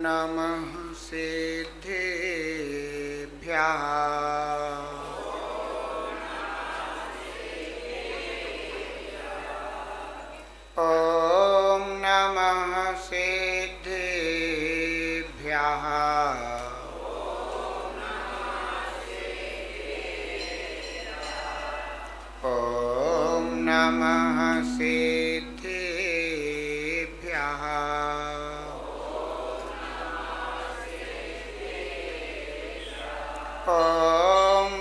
नमः सिद्धेभ्यः। ॐ नमः सिद्धेभ्यः। ॐ नमः सिद्धेभ्यः। ॐ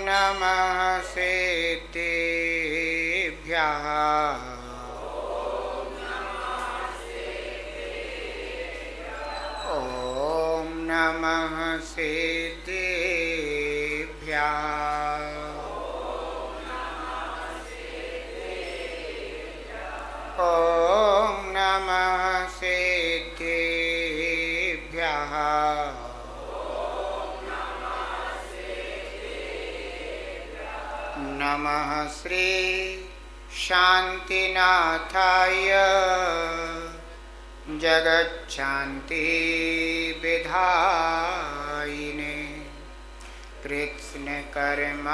नमः सिद्धेभ्यः। ॐ नमः सिद्धेभ्यः। ॐ नमः सिद्धेभ्यः। नमः श्री शांतिनाथाय जगच्छांति विधायिने कृष्ण कर्मोघ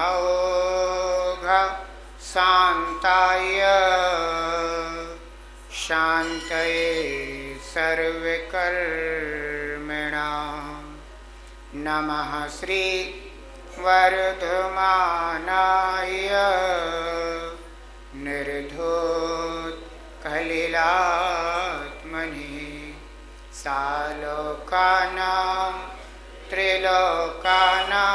शांताय शांतये सर्वकर्मणां। नमः श्री वर्धमानाय निर्धूतकलिलात्मने सालोकानां त्रिलोकानां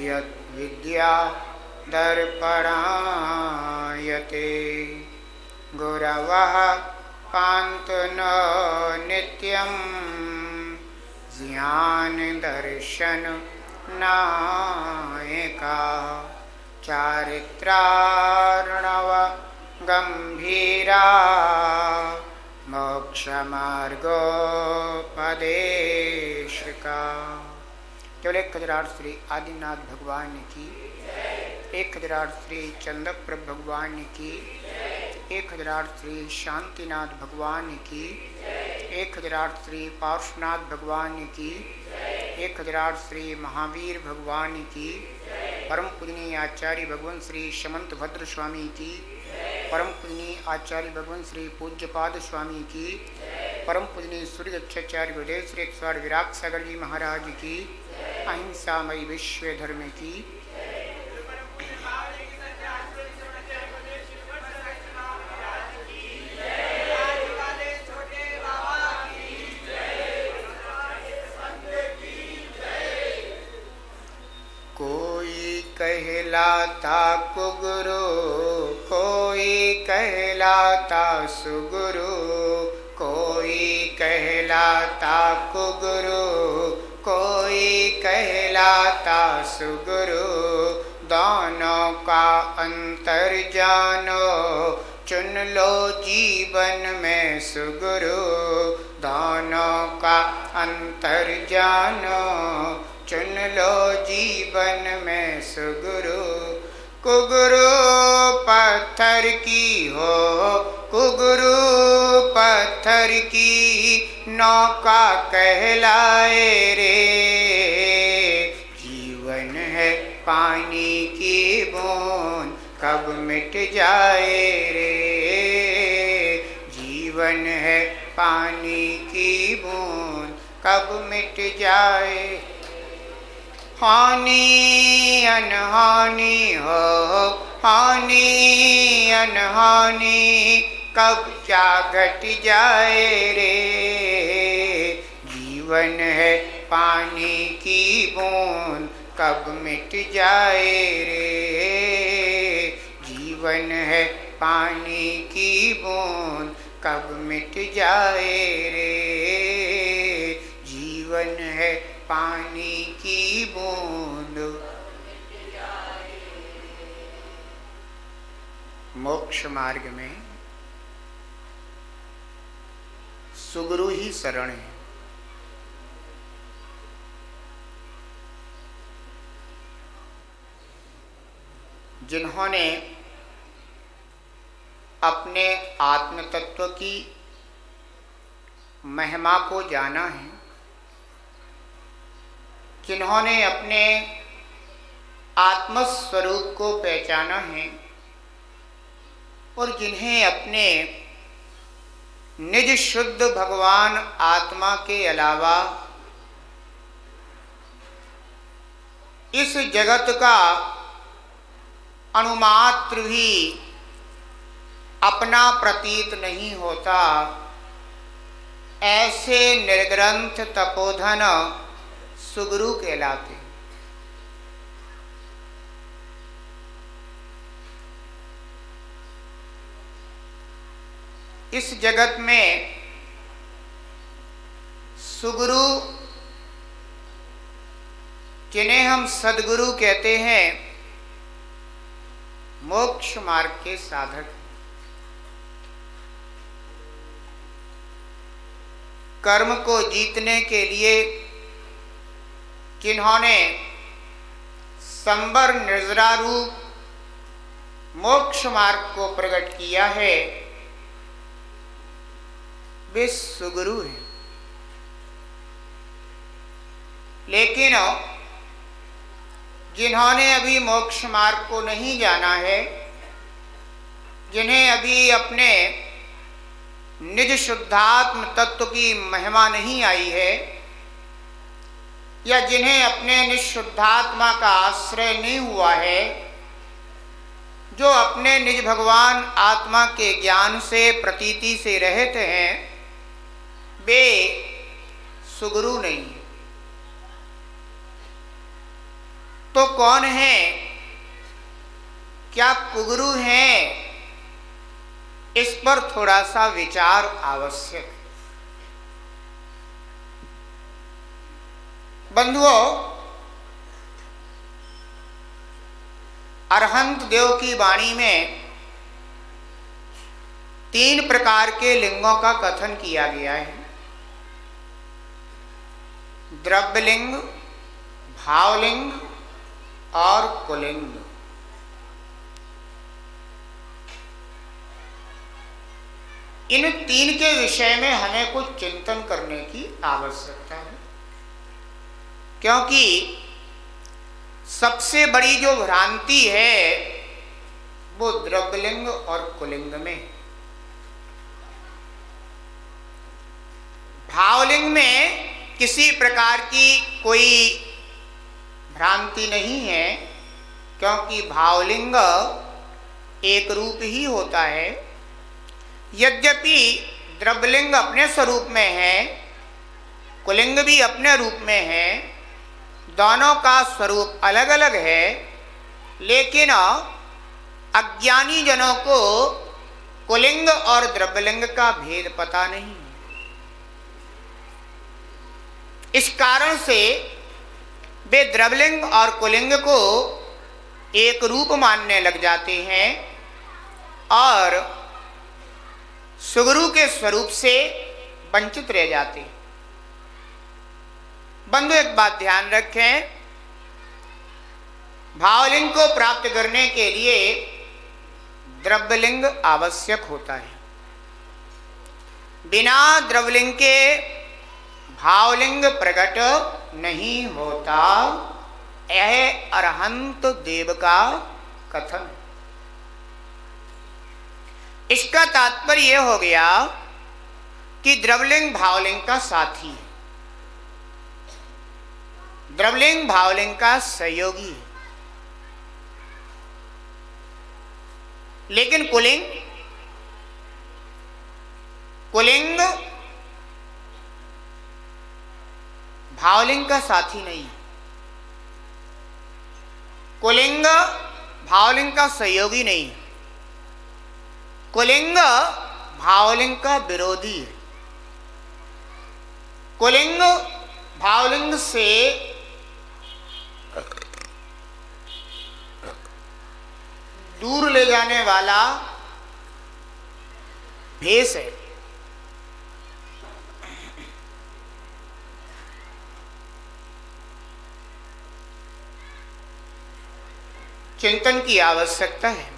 यद्विद्या दर्पणायते गुरवः पान्तु नो नित्यं ज्ञान दर्शन नायका चारित्रार्णव गंभीरा मोक्षमार्गोपदेशका। केवल 1008 श्री आदिनाथ भगवान की, 1008 श्री चंद्रप्रभ भगवान की, 1008 श्री शांतिनाथ भगवान की, 1008 श्री पार्श्वनाथ भगवान की, 1008 श्री महावीर भगवान की, परम पूजनीय आचार्य भगवान श्री समंत भद्र स्वामी की, परम पूजनीय आचार्य भगवान श्री पूज्यपाद स्वामी की, परम पूजनीय सूर्य दक्षाचार्य गुरुदेव श्री 108 विराट सागर जी महाराज की, अहिंसामयी विश्व धर्म की। कहलाता कुगुरु कोई कहलाता सुगुरु, कोई कहलाता कुगुरु कोई कहलाता सुगुरु। दोनों का अंतर जानो चुन लो जीवन में सुगुरु। दोनों का अंतर जानो चुन लो जीवन में सुगुरु। कुगुरु पत्थर की हो, कुगुरु पत्थर की नौका कहलाए रे। जीवन है पानी की बूंद कब मिट जाए रे। जीवन है पानी की बूंद कब मिट जाए। हानि अनहानि हो, हानि अनहानि कब क्या घट जाए रे। जीवन है पानी की बूंद कब मिट जाए रे। जीवन है पानी की बूंद कब मिट जाए रे। जीवन है पानी की बूंद। मोक्ष मार्ग में सुगुरु ही शरण है। जिन्होंने अपने आत्म तत्व की महिमा को जाना है, जिन्होंने अपने आत्मस्वरूप को पहचाना है और जिन्हें अपने निज शुद्ध भगवान आत्मा के अलावा इस जगत का अणुमात्र भी अपना प्रतीत नहीं होता, ऐसे निर्ग्रंथ तपोधन सुगुरु कहलाते। इस जगत में सुगुरु, जिन्हें हम सद्गुरु कहते हैं, मोक्ष मार्ग के साधक। कर्म को जीतने के लिए जिन्होंने संबर निर्जरा रूप मोक्ष मार्ग को प्रकट किया है, वे सुगुरु हैं। लेकिन जिन्होंने अभी मोक्ष मार्ग को नहीं जाना है, जिन्हें अभी अपने निज शुद्धात्म तत्व की महिमा नहीं आई है, या जिन्हें अपने निज शुद्धात्मा का आश्रय नहीं हुआ है, जो अपने निज भगवान आत्मा के ज्ञान से प्रतीति से रहित हैं, वे सुगुरु नहीं। तो कौन है? क्या कुगुरु हैं? इस पर थोड़ा सा विचार आवश्यक है। बंधुओं, अरहंत देव की वाणी में 3 प्रकार के लिंगों का कथन किया गया है। द्रव्यलिंग, भावलिंग और कुलिंग। इन 3 के विषय में हमें कुछ चिंतन करने की आवश्यकता है, क्योंकि सबसे बड़ी जो भ्रांति है वो द्रव्यलिंग और कुलिंग में। भावलिंग में किसी प्रकार की कोई भ्रांति नहीं है, क्योंकि भावलिंग एक रूप ही होता है। यद्यपि द्रव्यलिंग अपने स्वरूप में है, कुलिंग भी अपने रूप में है, दोनों का स्वरूप अलग अलग है, लेकिन अज्ञानी जनों को कुलिंग और द्रव्यलिंग का भेद पता नहीं। इस कारण से वे द्रव्यलिंग और कुलिंग को एक रूप मानने लग जाते हैं और सुगुरु के स्वरूप से वंचित रह जाते हैं। बंधु, एक बात ध्यान रखें, भावलिंग को प्राप्त करने के लिए द्रव्यलिंग आवश्यक होता है। बिना द्रव्यलिंग के भावलिंग प्रकट नहीं होता। यह अरहंत देव का कथन। इसका तात्पर्य यह हो गया कि द्रव्यलिंग भावलिंग का साथी है, द्रव्यलिंग भावलिंग का सहयोगी है, लेकिन कुलिंग भावलिंग का साथी नहीं। कुलिंग भावलिंग का सहयोगी नहीं, कुलिंग भावलिंग का विरोधी है। कुलिंग भावलिंग से दूर ले जाने वाला भेष है। चिंतन की आवश्यकता है,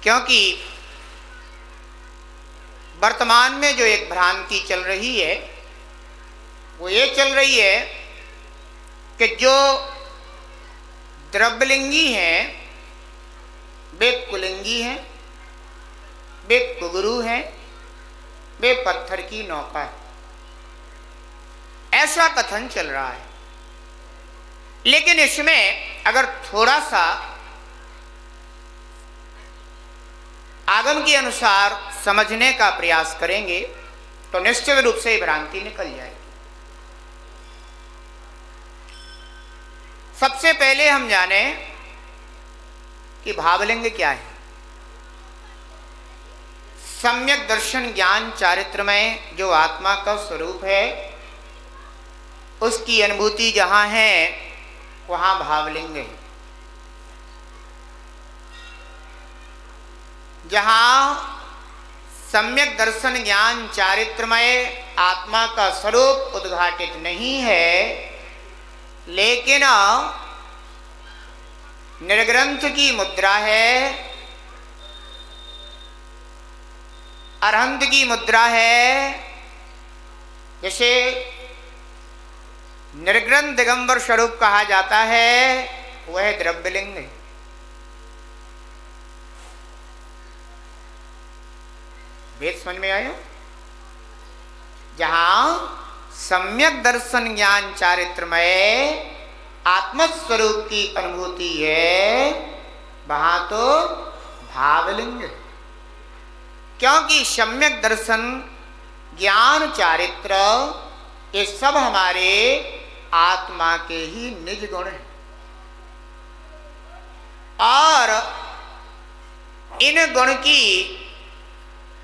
क्योंकि वर्तमान में जो एक भ्रांति चल रही है वो ये चल रही है कि जो द्रव्यलिंगी हैं वे कुलिंगी हैं, वे कुगुरु हैं, वे पत्थर की नौका है, ऐसा कथन चल रहा है। लेकिन इसमें अगर थोड़ा सा आगम के अनुसार समझने का प्रयास करेंगे तो निश्चित रूप से भ्रांति निकल जाएगी। सबसे पहले हम जाने कि भावलिंग क्या है। सम्यक दर्शन ज्ञान चारित्र में जो आत्मा का स्वरूप है उसकी अनुभूति जहाँ है वहाँ भावलिंग है। जहाँ सम्यक दर्शन ज्ञान चारित्रमय आत्मा का स्वरूप उद्घाटित नहीं है, लेकिन निर्ग्रंथ की मुद्रा है, अरहंत की मुद्रा है, जैसे निर्ग्रंथ दिगंबर स्वरूप कहा जाता है, वह द्रव्यलिंग है। वेद समझ में आया? जहां सम्यक दर्शन ज्ञान चारित्रमय आत्मस्वरूप की अनुभूति है वहां तो भावलिंग है। क्योंकि सम्यक दर्शन ज्ञान चारित्र ये सब हमारे आत्मा के ही निज गुण हैं और इन गुण की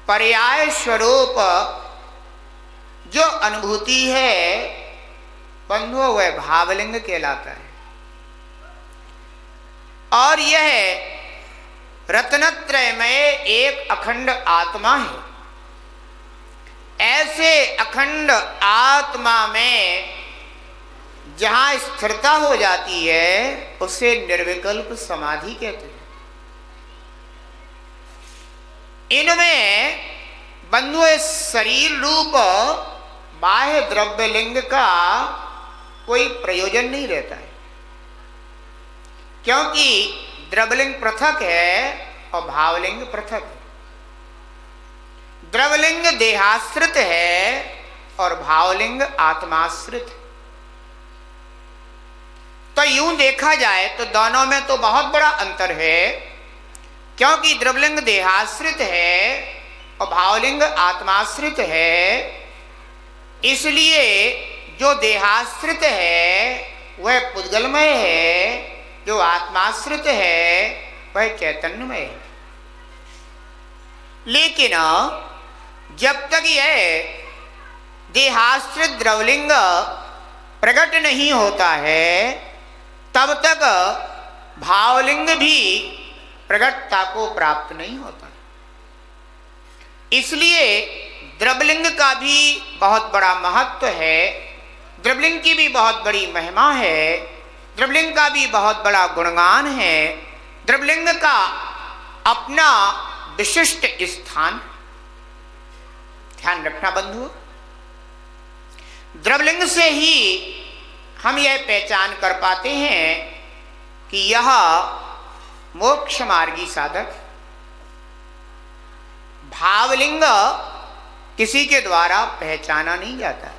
पर्याय स्वरूप जो अनुभूति है बंधुओं वह भावलिंग कहलाता है। और यह रत्नत्रय में एक अखंड आत्मा है। ऐसे अखंड आत्मा में जहां स्थिरता हो जाती है उसे निर्विकल्प समाधि कहते हैं। इनमें बंधुए शरीर रूप बाह्य द्रव्यलिंग का कोई प्रयोजन नहीं रहता है, क्योंकि द्रव्यलिंग पृथक है और भावलिंग पृथक है। द्रव्यलिंग देहाश्रित है और भावलिंग आत्माश्रित है। तो यूं देखा जाए तो दोनों में तो बहुत बड़ा अंतर है, क्योंकि द्रव्यलिंग देहाश्रित है और भावलिंग आत्माश्रित है। इसलिए जो देहाश्रित है वह पुद्गलमय है, जो आत्माश्रित है वह चैतन्यमय है। लेकिन जब तक यह देहाश्रित द्रव्यलिंग प्रकट नहीं होता है तब तक भावलिंग भी प्रकटता को प्राप्त नहीं होता। इसलिए द्रव्यलिंग का भी बहुत बड़ा महत्व है, द्रव्यलिंग की भी बहुत बड़ी महिमा है, द्रव्यलिंग का भी बहुत बड़ा गुणगान है। द्रव्यलिंग का अपना विशिष्ट स्थान, ध्यान रखना बंधु। द्रव्यलिंग से ही हम यह पहचान कर पाते हैं कि यह मोक्ष मार्गी साधक। भावलिंग किसी के द्वारा पहचाना नहीं जाता।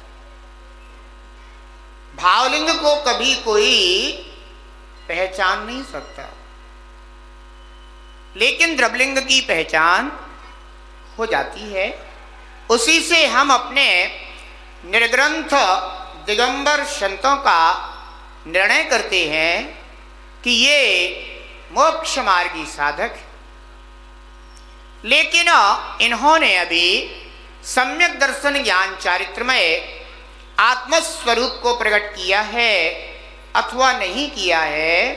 भावलिंग को कभी कोई पहचान नहीं सकता, लेकिन द्रव्यलिंग की पहचान हो जाती है। उसी से हम अपने निर्ग्रंथ दिगंबर संतों का निर्णय करते हैं कि ये मोक्ष मार्गी साधक। लेकिन इन्होंने अभी सम्यक दर्शन ज्ञान चारित्रमय आत्मस्वरूप को प्रकट किया है अथवा नहीं किया है,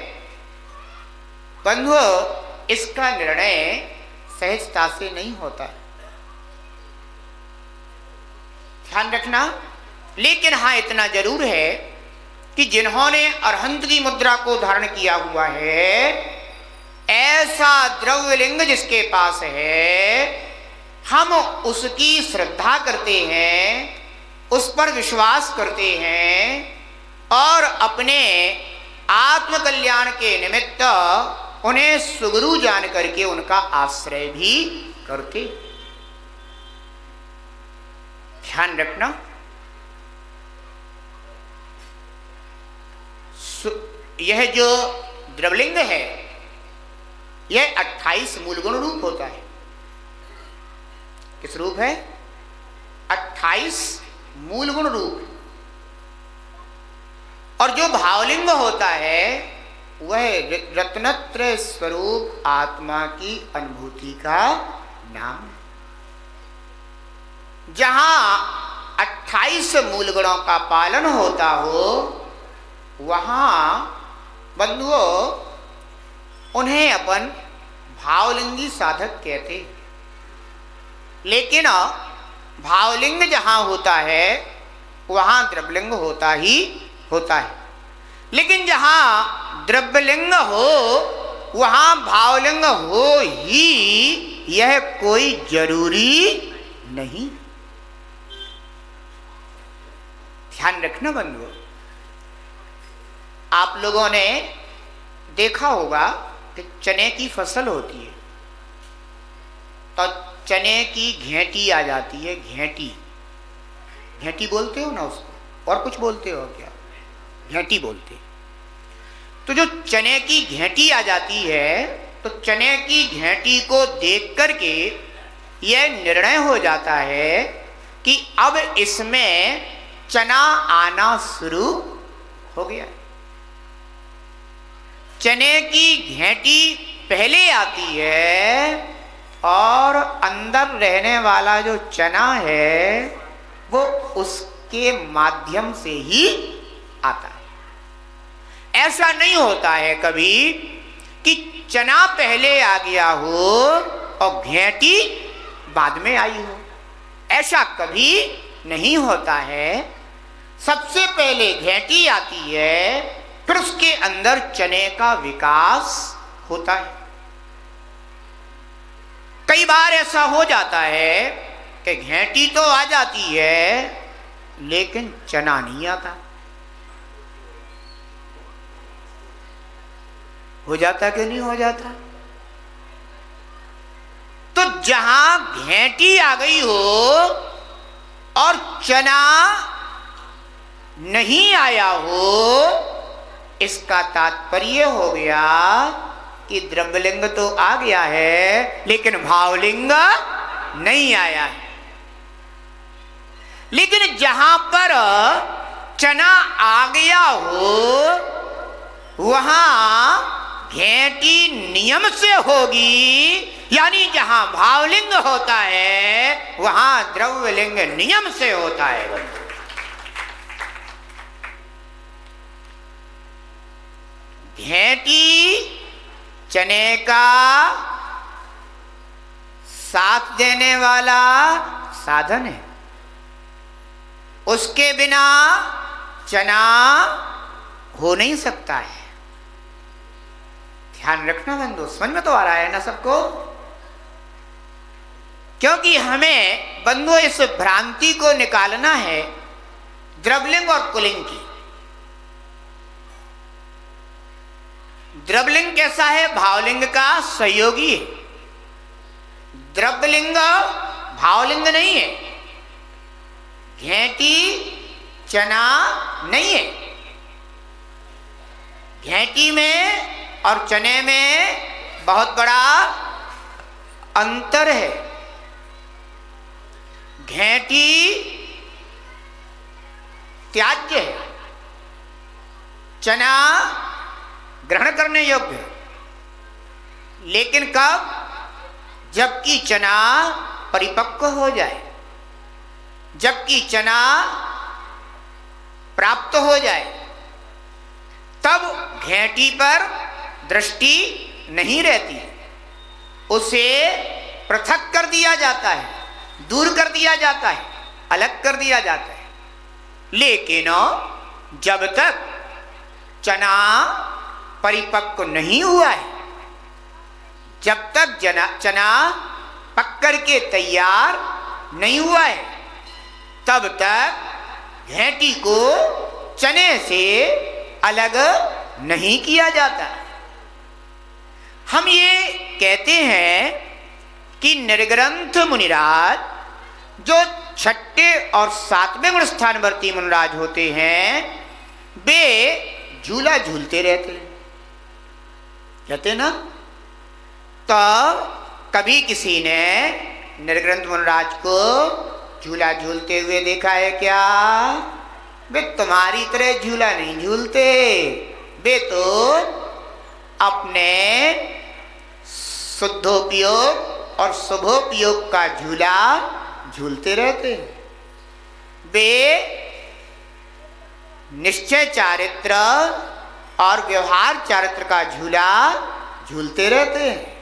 बंधु इसका निर्णय सहजता से नहीं होता। ध्यान रखना। लेकिन हाँ इतना जरूर है कि जिन्होंने अरहंत की मुद्रा को धारण किया हुआ है, ऐसा द्रव्यलिंग जिसके पास है, हम उसकी श्रद्धा करते हैं, उस पर विश्वास करते हैं और अपने आत्मकल्याण के निमित्त उन्हें सुगुरु जान करके उनका आश्रय भी करते। ध्यान रखना, यह जो द्रवलिंग है यह 28 मूलगुण रूप होता है। किस रूप है? 28 मूलगुण रूप। और जो भावलिंग होता है वह रत्नत्रय स्वरूप आत्मा की अनुभूति का नाम। जहां 28 मूलगुणों का पालन होता हो वहां बंधुओं उन्हें अपन भावलिंगी साधक कहते। लेकिन भावलिंग जहां होता है वहां द्रव्यलिंग होता ही होता है। लेकिन जहां द्रव्यलिंग हो वहां भावलिंग हो ही यह कोई जरूरी नहीं। ध्यान रखना बंधुओं, आप लोगों ने देखा होगा कि चने की फसल होती है तो चने की घेंटी आ जाती है। घेंटी, घेंटी बोलते हो ना उसको, और कुछ बोलते हो क्या? घेंटी बोलते। तो जो चने की घेंटी आ जाती है तो चने की घेंटी को देख करके यह निर्णय हो जाता है कि अब इसमें चना आना शुरू हो गया। चने की घेंटी पहले आती है और अंदर रहने वाला जो चना है वो उसके माध्यम से ही आता है। ऐसा नहीं होता है कभी कि चना पहले आ गया हो और घेंटी बाद में आई हो। ऐसा कभी नहीं होता है। सबसे पहले घेंटी आती है, फिर उसके अंदर चने का विकास होता है। कई बार ऐसा हो जाता है कि घेंटी तो आ जाती है लेकिन चना नहीं आता। हो जाता कि नहीं हो जाता? तो जहां घेंटी आ गई हो और चना नहीं आया हो, इसका तात्पर्य हो गया कि द्रव्यलिंग तो आ गया है लेकिन भावलिंग नहीं आया है। लेकिन जहां पर चना आ गया हो वहां घेंटी नियम से होगी, यानी जहां भावलिंग होता है वहां द्रव्यलिंग नियम से होता है। घेंटी चने का साथ देने वाला साधन है, उसके बिना चना हो नहीं सकता है। ध्यान रखना बंधु, समझ में तो आ रहा है ना सबको? क्योंकि हमें बंधु इस भ्रांति को निकालना है द्रव्यलिंग और पुल्लिंग की। द्रव्यलिंग कैसा है? भावलिंग का सहयोगी है। द्रव्यलिंग भावलिंग नहीं है। घेंटी चना नहीं है। घेंटी में और चने में बहुत बड़ा अंतर है। घेंटी त्याज्य है, चना ग्रहण करने योग्य है। लेकिन कब? जबकि चना परिपक्व हो जाए, जबकि चना प्राप्त हो जाए, तब घेंटी पर दृष्टि नहीं रहती, उसे पृथक कर दिया जाता है, दूर कर दिया जाता है, अलग कर दिया जाता है। लेकिन जब तक चना परिपक्व नहीं हुआ है, जब तक चना पक करके तैयार नहीं हुआ है, तब तक घेंटी को चने से अलग नहीं किया जाता। हम ये कहते हैं कि निर्ग्रंथ मुनिराज जो छठे और सातवें गुण स्थानवर्ती मुनिराज होते हैं, वे झूला झूलते रहते ना। तो कभी किसी ने निर्ग्रंथ मुनिराज को झूला झूलते हुए देखा है क्या? वे तुम्हारी तरह झूला नहीं झूलते, वे तो अपने शुद्धोपयोग और शुभोपयोग का झूला झूलते रहते। वे निश्चय चारित्र और व्यवहार चारित्र का झूला झूलते रहते हैं।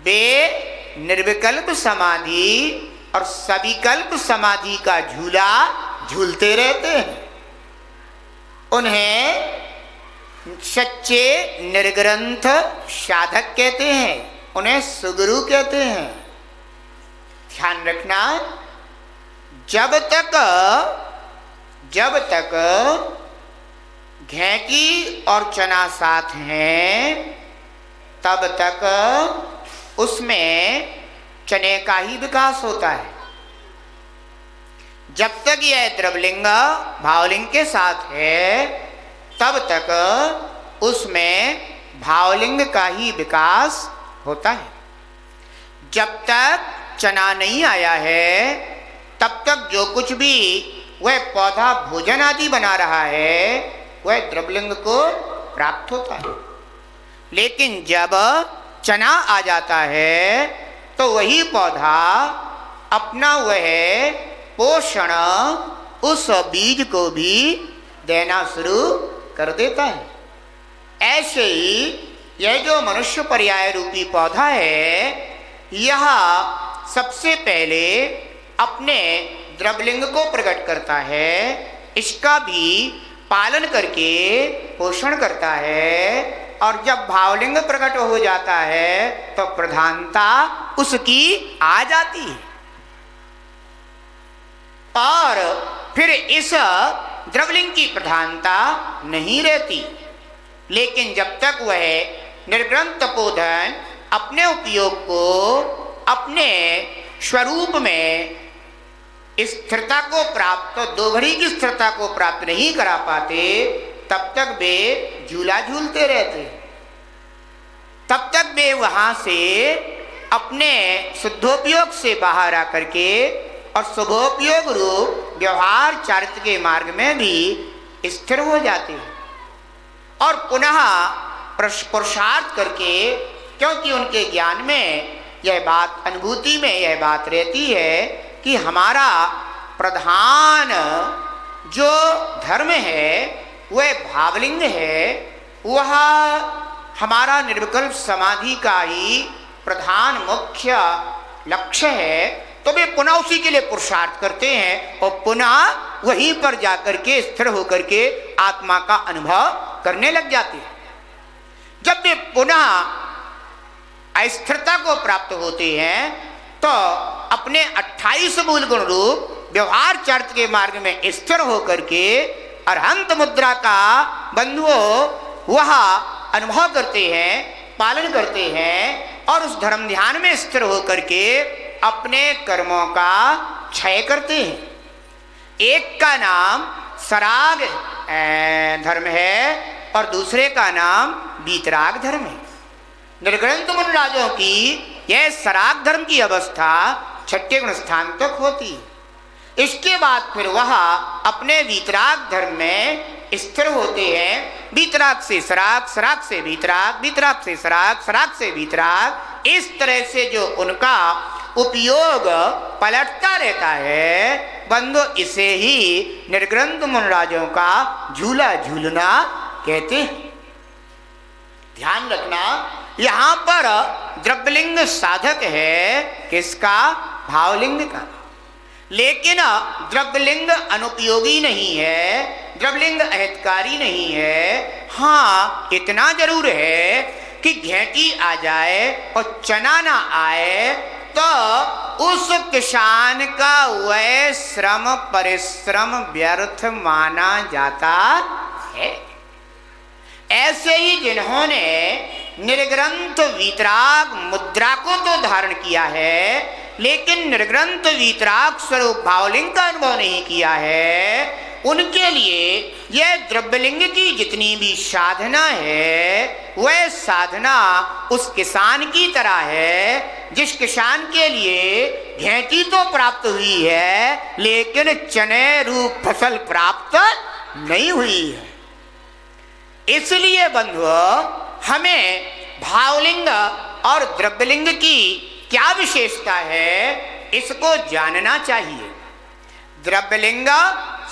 वे निर्विकल्प समाधि और सविकल्प समाधि का झूला झूलते रहते हैं। उन्हें सच्चे निर्ग्रंथ साधक कहते हैं, उन्हें सुगुरु कहते हैं। ध्यान रखना, जब तक घेंटी और चना साथ हैं, तब तक उसमें चने का ही विकास होता है। जब तक यह द्रवलिंग भावलिंग के साथ है, तब तक उसमें भावलिंग का ही विकास होता है। जब तक चना नहीं आया है, तब तक जो कुछ भी वह पौधा भोजन आदि बना रहा है, वह द्रवलिंग को प्राप्त होता है। लेकिन जब चना आ जाता है, तो वही पौधा अपना वह पोषण उस बीज को भी देना शुरू कर देता है। ऐसे ही यह जो मनुष्य पर्याय रूपी पौधा है, यह सबसे पहले अपने द्रवलिंग को प्रकट करता है, इसका भी पालन करके पोषण करता है। और जब भावलिंग प्रकट हो जाता है, तो प्रधानता उसकी आ जाती है। और फिर इस द्रवलिंग की प्रधानता नहीं रहती। लेकिन जब तक वह निर्ग्रंथ तपोधन अपने उपयोग को अपने स्वरूप में स्थिरता को प्राप्त, दो घड़ी की स्थिरता को प्राप्त नहीं करा पाते, तब तक वे झूला झूलते रहते। तब तक वे वहां से अपने शुद्धोपयोग से बाहर आकर के और शुभोपयोग रूप व्यवहार चारित्र के मार्ग में भी स्थिर हो जाते हैं। और पुनः पुरुषार्थ करके, क्योंकि उनके ज्ञान में यह बात, अनुभूति में यह बात रहती है कि हमारा प्रधान जो धर्म है वह भावलिंग है, वह हमारा निर्विकल्प समाधि का ही प्रधान मुख्य लक्ष्य है। तो वे पुनः उसी के लिए पुरुषार्थ करते हैं और पुनः वहीं पर जाकर के स्थिर होकर के आत्मा का अनुभव करने लग जाते हैं। जब वे पुनः अस्थिरता को प्राप्त होते हैं, तो अपने 28 मूल गुण रूप व्यवहार चारित्र के मार्ग में स्थिर होकर के अरहंत मुद्रा का बंधुओं वह अनुभव करते हैं, पालन करते हैं और उस धर्म ध्यान में स्थिर होकर के अपने कर्मों का क्षय करते हैं। एक का नाम सराग धर्म है और दूसरे का नाम वीतराग धर्म है। निर्ग्रंथ मुनिराजों की यह सराग धर्म की अवस्था छठे गुण स्थान तक होती है। इसके बाद फिर वह अपने वीतराग धर्म में स्थिर होते हैं। वीतराग से सराग, सराग से वीतराग, वीतराग से सराग, सराग से वीतराग, इस तरह से जो उनका उपयोग पलटता रहता है, बंधु इसे ही निर्ग्रंथ मुनिराजों का झूला झूलना कहते हैं। ध्यान रखना, यहाँ पर द्रव्यलिंग साधक है किसका? भावलिंग का। लेकिन द्रव्यलिंग अनुपयोगी नहीं है, द्रव्यलिंग अहितकारी नहीं है। हाँ, इतना जरूर है कि घेंटी आ जाए और चना ना आए तो उस किसान का वह श्रम परिश्रम व्यर्थ माना जाता है। ऐसे ही जिन्होंने निर्ग्रंथ वीतराग मुद्रा को तो धारण किया है, लेकिन निर्ग्रंथ वीतराग स्वरूप भावलिंग का अनुभव नहीं किया है, उनके लिए यह द्रव्यलिंग की जितनी भी साधना है वह साधना उस किसान की तरह है जिस किसान के लिए घेंटी तो प्राप्त हुई है लेकिन चने रूप फसल प्राप्त नहीं हुई है। इसलिए बंधुओं, हमें भावलिंग और द्रव्यलिंग की क्या विशेषता है इसको जानना चाहिए। द्रव्यलिंग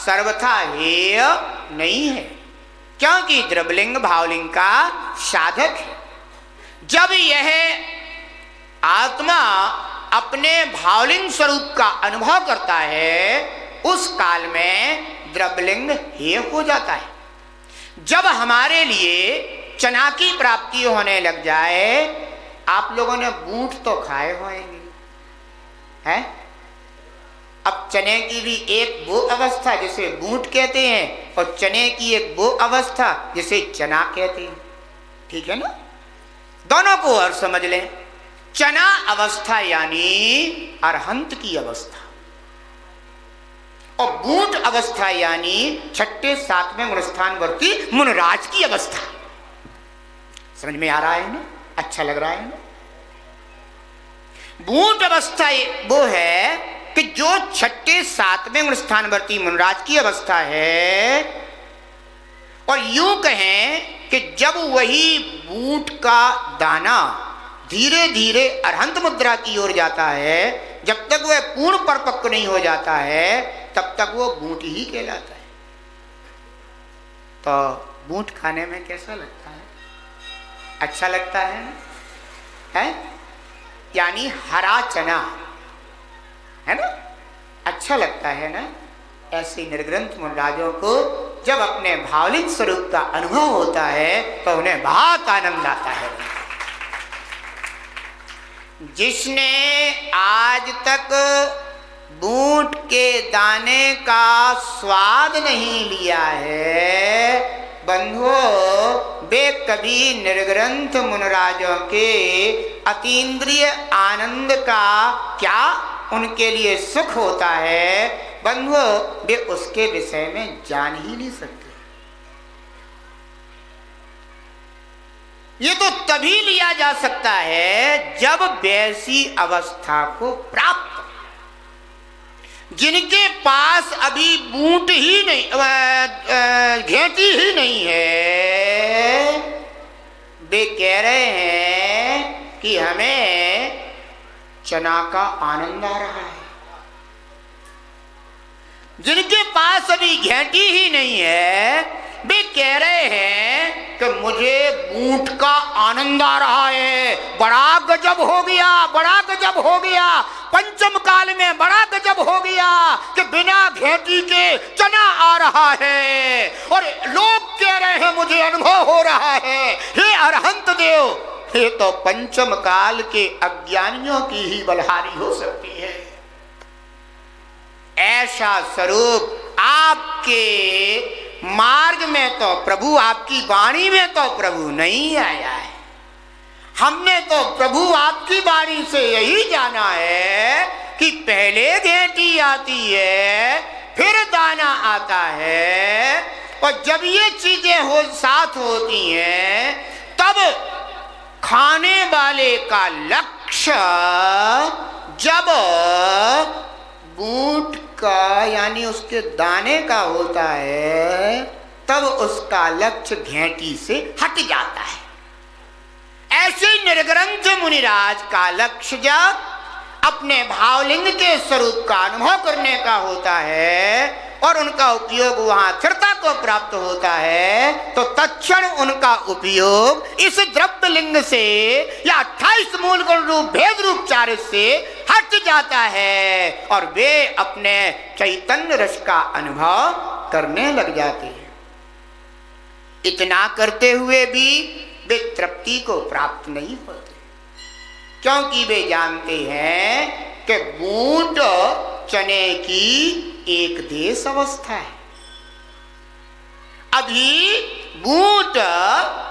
सर्वथा हेय नहीं है, क्योंकि द्रव्यलिंग भावलिंग का साधक है। जब यह आत्मा अपने भावलिंग स्वरूप का अनुभव करता है उस काल में द्रव्यलिंग हेय हो जाता है। जब हमारे लिए चना की प्राप्ति होने लग जाए, आप लोगों ने बूट तो खाए होंगे हैं? अब चने की भी एक वो अवस्था जिसे बूट कहते हैं और चने की एक वो अवस्था जिसे चना कहते हैं, ठीक है ना? दोनों को और समझ लें। चना अवस्था यानी अरहंत की अवस्था और बूट अवस्था यानी छठे सातवें मूलस्थानवर्ती मुनराज की अवस्था। समझ में आ रहा है ना? अच्छा लग रहा है ना? बूट अवस्था वो है कि जो छठे सातवें मूलस्थानवर्ती मुनराज की अवस्था है, और यूं कहें कि जब वही बूट का दाना धीरे धीरे अरहंत मुद्रा की ओर जाता है, जब तक वह पूर्ण परिपक्व नहीं हो जाता है तब तक वो बूट ही कहलाता है। तो बूट खाने में कैसा लगता है? अच्छा लगता है ना? है? यानी हरा चना है ना, अच्छा लगता है ना? ऐसे निर्ग्रंथ मुनराजों को जब अपने भावलिंग स्वरूप का अनुभव होता है तो उन्हें बहुत आनंद आता है। जिसने आज तक बूट के दाने का स्वाद नहीं लिया है, बंधुओं, वे कभी निर्ग्रंथ मुनराजों के अतीन्द्रिय आनंद का क्या उनके लिए सुख होता है, बंधुओं, वे उसके विषय में जान ही नहीं सकते। ये तो तभी लिया जा सकता है जब वैसी अवस्था को प्राप्त, जिनके पास अभी बूट ही नहीं, घेंटी ही नहीं है, वे कह रहे हैं कि हमें चना का आनंद आ रहा है। जिनके पास अभी घेंटी ही नहीं है वे कह रहे हैं कि मुझे बूट का आनंद आ रहा है, बड़ा गजब हो गया, बड़ा गजब हो गया, पंचम काल में बड़ा गजब हो गया कि बिना घेंटी के चना आ रहा है और लोग कह रहे हैं मुझे अनुभव हो रहा है। हे अरहंत देव, ये तो पंचम काल के अज्ञानियों की ही बलहारी हो सकती है। ऐसा स्वरूप आपके मार्ग में तो प्रभु, आपकी वाणी में तो प्रभु नहीं आया है। हमने तो प्रभु आपकी वाणी से यही जाना है कि पहले घेंटी आती है, फिर दाना आता है, और जब ये चीजें साथ होती हैं तब खाने वाले का लक्ष्य जब बूट का यानी उसके दाने का होता है तब उसका लक्ष्य घेंटी से हट जाता है। ऐसे निर्ग्रंथ मुनिराज का लक्ष्य जब अपने भावलिंग के स्वरूप का अनुभव करने का होता है और उनका उपयोग वहां स्थिरता को प्राप्त होता है, तो तत्क्षण उनका उपयोग इस द्रव्य लिंग से या 28 मूल गुण रूप भेद रूप चारित से हट जाता है और वे अपने चैतन्य रस का अनुभव करने लग जाते हैं। इतना करते हुए भी वे तृप्ति को प्राप्त नहीं होते। क्योंकि वे जानते हैं कि बूट चने की एक देश अवस्था है। अभी बूट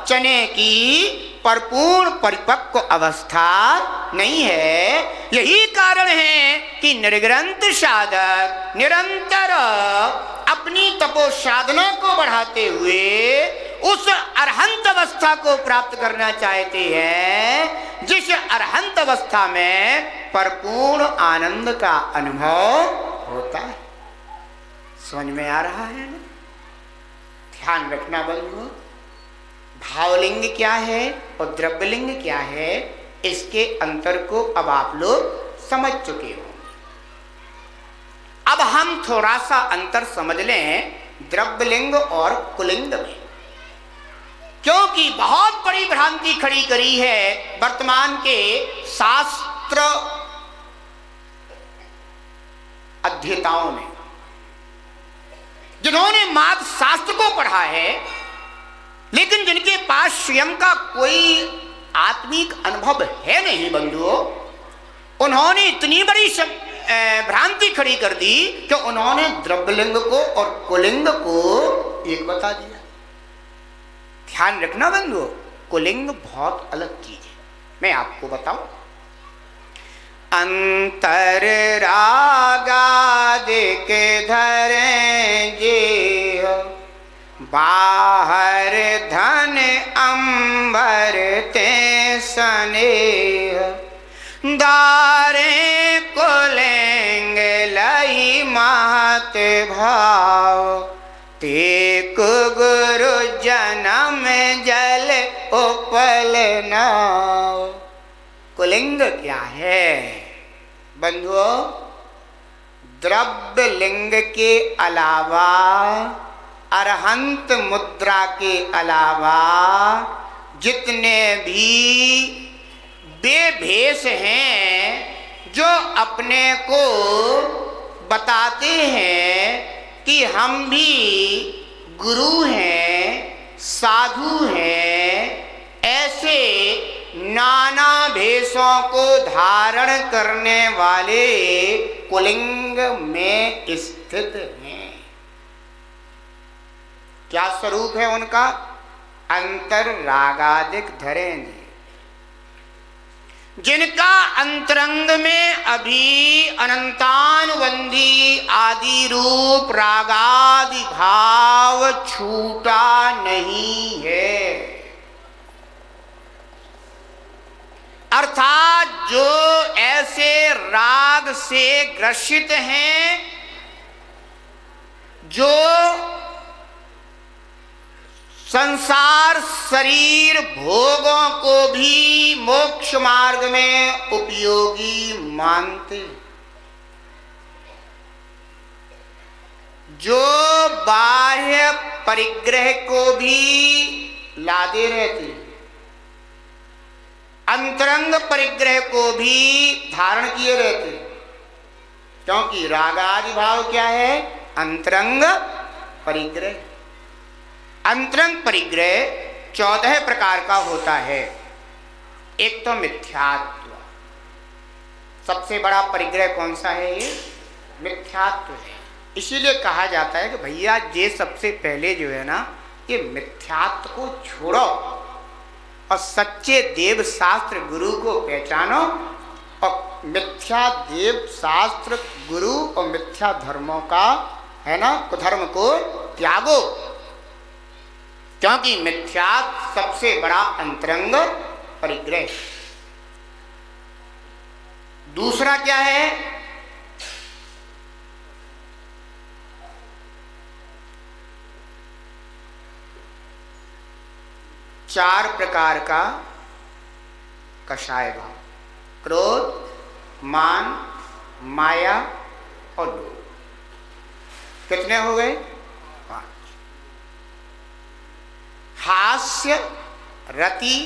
चने की परिपूर्ण परिपक्व अवस्था नहीं है। यही कारण है कि निर्ग्रंथ साधक निरंतर अपनी तपो साधना को बढ़ाते हुए उस अरहंत अवस्था को प्राप्त करना चाहते हैं, जिस अरहंत अवस्था में परिपूर्ण आनंद का अनुभव होता है। समझ में आ रहा है ना? ध्यान रखना बंधुओं, भावलिंग क्या है और द्रव्यलिंग क्या है, इसके अंतर को अब आप लोग समझ चुके हो। अब हम थोड़ा सा अंतर समझ लें द्रव्यलिंग और कुलिंग में, क्योंकि बहुत बड़ी भ्रांति खड़ी करी है वर्तमान के शास्त्र अध्येताओं ने, जिन्होंने मात्र शास्त्र को पढ़ा है लेकिन जिनके पास स्वयं का कोई आत्मिक अनुभव है नहीं बंधुओं। उन्होंने इतनी बड़ी भ्रांति खड़ी कर दी कि उन्होंने द्रव्यलिंग को और कुलिंग को एक बता दिया। ध्यान रखना बंधुओं, कुलिंग बहुत अलग चीज है। मैं आपको बताऊं, अंतर रागादिक धरें जे, बाहर धन अंबर ते स्नेह, दारे कुलिंग लई महत भाव, तेक गुरु जन्म जल उपल नाव। कुलिंग क्या है बंधुओं? द्रव्य लिंग के अलावा, अरहंत मुद्रा के अलावा जितने भी बेभेष हैं जो अपने को बताते हैं कि हम भी गुरु हैं, साधु हैं, ऐसे नाना भेषों को धारण करने वाले कुलिंग में स्थित हैं। क्या स्वरूप है उनका? अंतर रागादिक धरेंगे, जिनका अंतरंग में अभी अनंतानुबंधी आदि रूप रागादि भाव छूटा नहीं है। अर्थात जो ऐसे राग से ग्रसित हैं, जो संसार शरीर भोगों को भी मोक्ष मार्ग में उपयोगी मानते, जो बाह्य परिग्रह को भी लादे रहते, अंतरंग परिग्रह को भी धारण किए रहते, क्योंकि रागादि भाव क्या है? अंतरंग परिग्रह। अंतरंग परिग्रह 14 प्रकार का होता है। एक तो मिथ्यात्व, सबसे बड़ा परिग्रह कौन सा है? ये मिथ्यात्व है। इसीलिए कहा जाता है कि भैया ये सबसे पहले जो है ना, ये मिथ्यात्व को छोड़ो और सच्चे देव शास्त्र गुरु को पहचानो, और मिथ्या देव शास्त्र गुरु और मिथ्या धर्मों का है ना कुधर्म को त्यागो, क्योंकि मिथ्या सबसे बड़ा अंतरंग परिग्रह। दूसरा क्या है? चार प्रकार का कषाय भाव, क्रोध, मान, माया और लोभ। कितने हो गए? 5। हास्य, रति,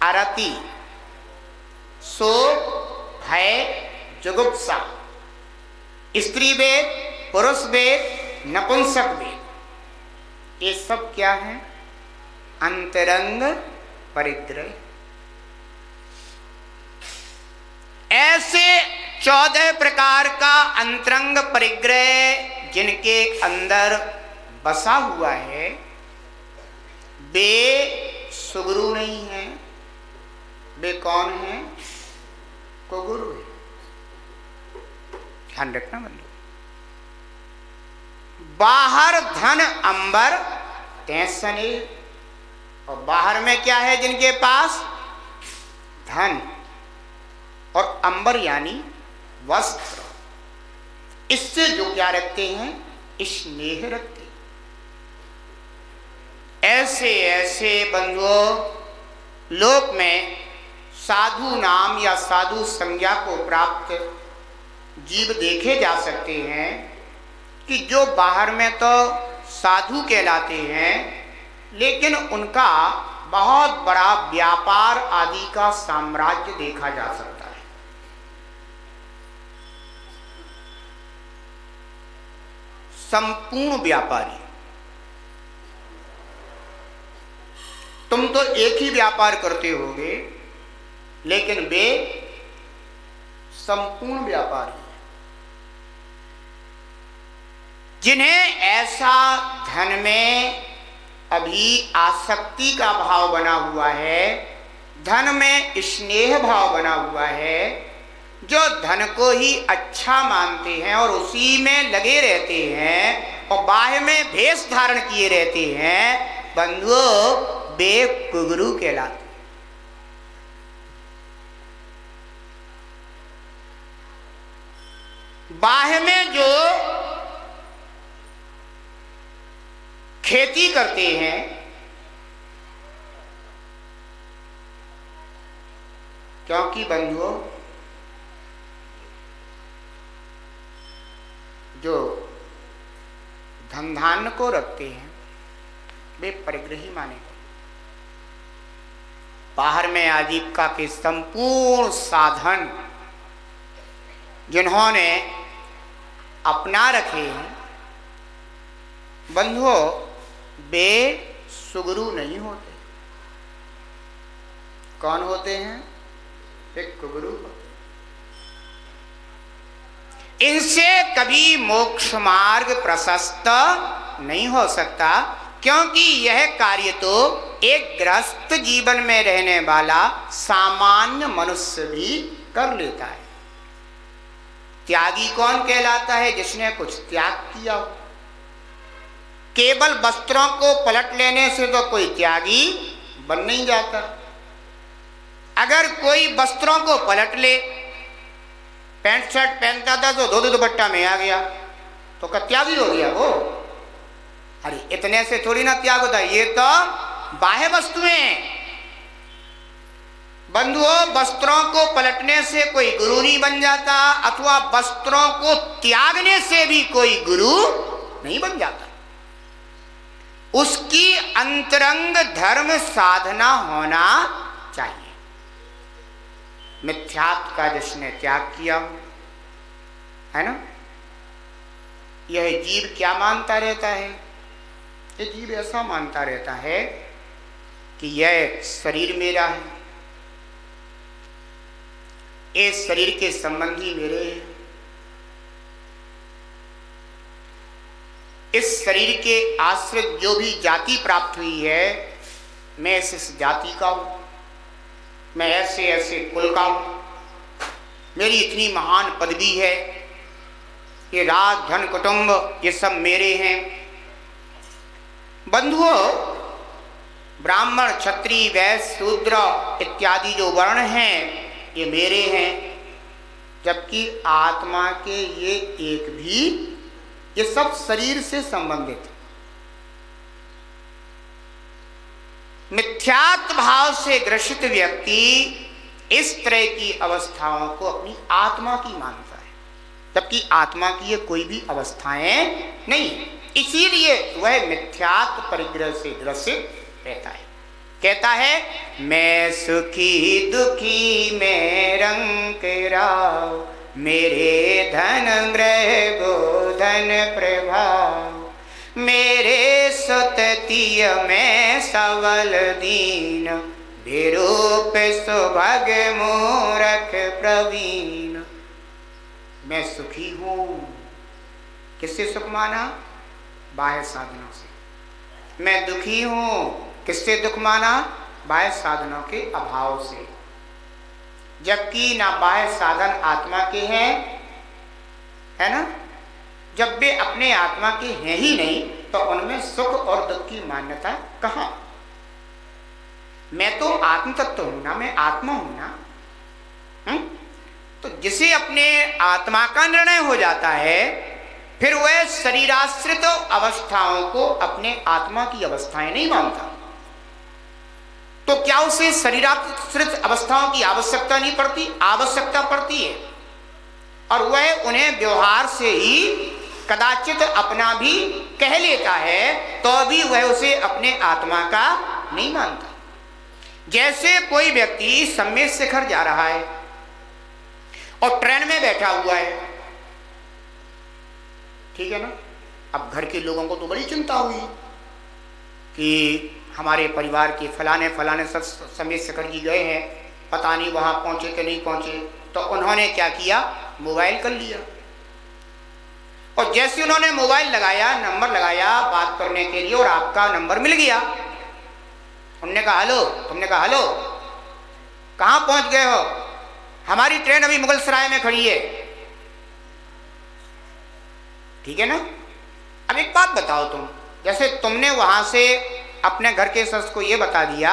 अरति, शोक, भय, जुगुप्सा, स्त्री वेद, पुरुष वेद, नपुंसक वेद, ये सब क्या है? अंतरंग परिग्रह। ऐसे 14 प्रकार का अंतरंग परिग्रह जिनके अंदर बसा हुआ है, वे सुगुरु नहीं है। वे कौन है? कुगुरु है। ध्यान रखना बंधु। बाहर धन अंबर तैसने, और बाहर में क्या है जिनके पास? धन और अंबर यानी वस्त्र। इससे जो क्या रखते हैं? स्नेह रखते हैं। ऐसे ऐसे बंधुओं लोक में साधु नाम या साधु संज्ञा को प्राप्त जीव देखे जा सकते हैं कि जो बाहर में तो साधु कहलाते हैं, लेकिन उनका बहुत बड़ा व्यापार आदि का साम्राज्य देखा जा सकता है। संपूर्ण व्यापारी। तुम तो एक ही व्यापार करते होगे, लेकिन वे संपूर्ण व्यापारी हैं। जिन्हें ऐसा धन में अभी आसक्ति का भाव बना हुआ है, धन में स्नेह भाव बना हुआ है, जो धन को ही अच्छा मानते हैं और उसी में लगे रहते हैं और बाह्य में भेष धारण किए रहते हैं, बंधुओं वे कुगुरु कहलाते हैं। बाह्य में जो खेती करते हैं, क्योंकि बंधुओं जो धन धान्य को रखते हैं वे परिग्रही माने गए। बाहर में आजीविका के संपूर्ण साधन जिन्होंने अपना रखे हैं, बंधुओं वे सुगुरु नहीं होते। कौन होते हैं? एक कुगुरु होते। इनसे कभी मोक्ष मार्ग प्रशस्त नहीं हो सकता, क्योंकि यह कार्य तो एक गृहस्थ जीवन में रहने वाला सामान्य मनुष्य भी कर लेता है। त्यागी कौन कहलाता है? जिसने कुछ त्याग किया हो। केवल वस्त्रों को पलट लेने से तो कोई त्यागी बन नहीं जाता। अगर कोई वस्त्रों को पलट ले, पैंट शर्ट पहनता था तो धोती दुपट्टा में आ गया तो क्या त्यागी हो गया वो? अरे इतने से थोड़ी ना त्याग होता, ये तो बाह्य वस्तुएं। बंधुओं वस्त्रों को पलटने से कोई गुरु नहीं बन जाता, अथवा वस्त्रों को त्यागने से भी कोई गुरु नहीं बन जाता। उसकी अंतरंग धर्म साधना होना चाहिए। मिथ्यात्व का जिसने त्याग किया है ना, यह जीव क्या मानता रहता है? ये जीव ऐसा मानता रहता है कि यह शरीर मेरा है, ये शरीर के संबंधी मेरे हैं, इस शरीर के आश्रित जो भी जाति प्राप्त हुई है मैं इस जाति का हूं, मैं ऐसे ऐसे कुल का हूं, मेरी इतनी महान पदवी है, ये राज धन कुटुंब ये सब मेरे हैं। बंधुओं ब्राह्मण क्षत्रिय वैश्य शूद्र इत्यादि जो वर्ण हैं ये मेरे हैं, जबकि आत्मा के ये एक भी, ये सब शरीर से संबंधित है। मिथ्यात्व भाव से ग्रसित व्यक्ति इस तरह की अवस्थाओं को अपनी आत्मा की मानता है, जबकि आत्मा की ये कोई भी अवस्थाएं नहीं, इसीलिए वह मिथ्यात्व परिग्रह से ग्रसित रहता है। कहता है मैं सुखी दुखी मैं रंग राव, मेरे धन ग्रह गोधन प्रभाव, मेरे सततीय में सवल दीन, विरूप सुभग मूरख प्रवीण। मैं सुखी हूं, किससे सुख माना? बाह्य साधनों से। मैं दुखी हूं, किससे दुख माना? बाह्य साधनों के अभाव से। जबकि ना बाह्य साधन आत्मा के हैं, है ना? जब वे अपने आत्मा के हैं ही नहीं तो उनमें सुख और दुख की मान्यता कहां? मैं तो आत्म तत्व हूं ना, मैं आत्मा हूं ना। तो जिसे अपने आत्मा का निर्णय हो जाता है, फिर वह शरीराश्रित अवस्थाओं को अपने आत्मा की अवस्थाएं नहीं मानता। तो क्या उसे शरीराश्रित अवस्थाओं की आवश्यकता नहीं पड़ती? आवश्यकता पड़ती है, और वह उन्हें व्यवहार से ही कदाचित अपना भी कह लेता है, तो भी वह उसे अपने आत्मा का नहीं मानता। जैसे कोई व्यक्ति सम्मेद शिखर जा रहा है और ट्रेन में बैठा हुआ है, ठीक है ना? अब घर के लोगों को तो बड़ी चिंता हुई कि हमारे परिवार के फलाने फलाने सब सम्मेद शिखर जी गए हैं, पता नहीं वहां पहुंचे कि नहीं पहुंचे। तो उन्होंने क्या किया? मोबाइल कर लिया, और जैसे उन्होंने मोबाइल लगाया, नंबर लगाया बात करने के लिए, और आपका नंबर मिल गया। उन्होंने कहा हेलो, तुमने कहा हेलो, कहां पहुंच गए हो? हमारी ट्रेन अभी मुगल सराय में खड़ी है, ठीक है ना? अब एक बात बताओ, तुम जैसे तुमने वहां से अपने घर के सदस्य को यह बता दिया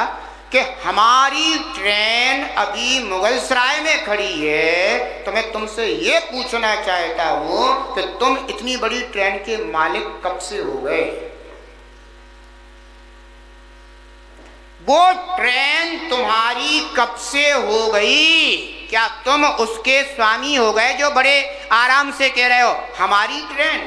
कि हमारी ट्रेन अभी मुगल सराय में खड़ी है, तो मैं तुमसे ये पूछना चाहता हूं कि तुम इतनी बड़ी ट्रेन के मालिक कब से हो गए? वो ट्रेन तुम्हारी कब से हो गई? क्या तुम उसके स्वामी हो गए जो बड़े आराम से कह रहे हो हमारी ट्रेन?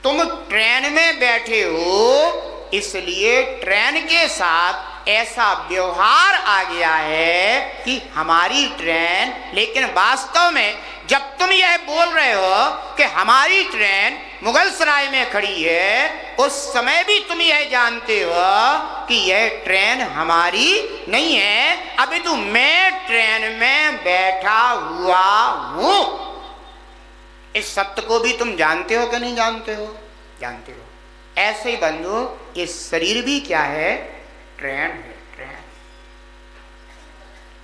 तुम ट्रेन में बैठे हो, इसलिए ट्रेन के साथ ऐसा व्यवहार आ गया है कि हमारी ट्रेन। लेकिन वास्तव में जब तुम यह बोल रहे हो कि हमारी ट्रेन मुगल सराय में खड़ी है, उस समय भी तुम यह जानते हो कि यह ट्रेन हमारी नहीं है, अभी तो मैं ट्रेन में बैठा हुआ हूं। इस सत्य को भी तुम जानते हो कि नहीं जानते हो? जानते हो। ऐसे ही बंधु, ये शरीर भी क्या है? ट्रेन है, ट्रेन।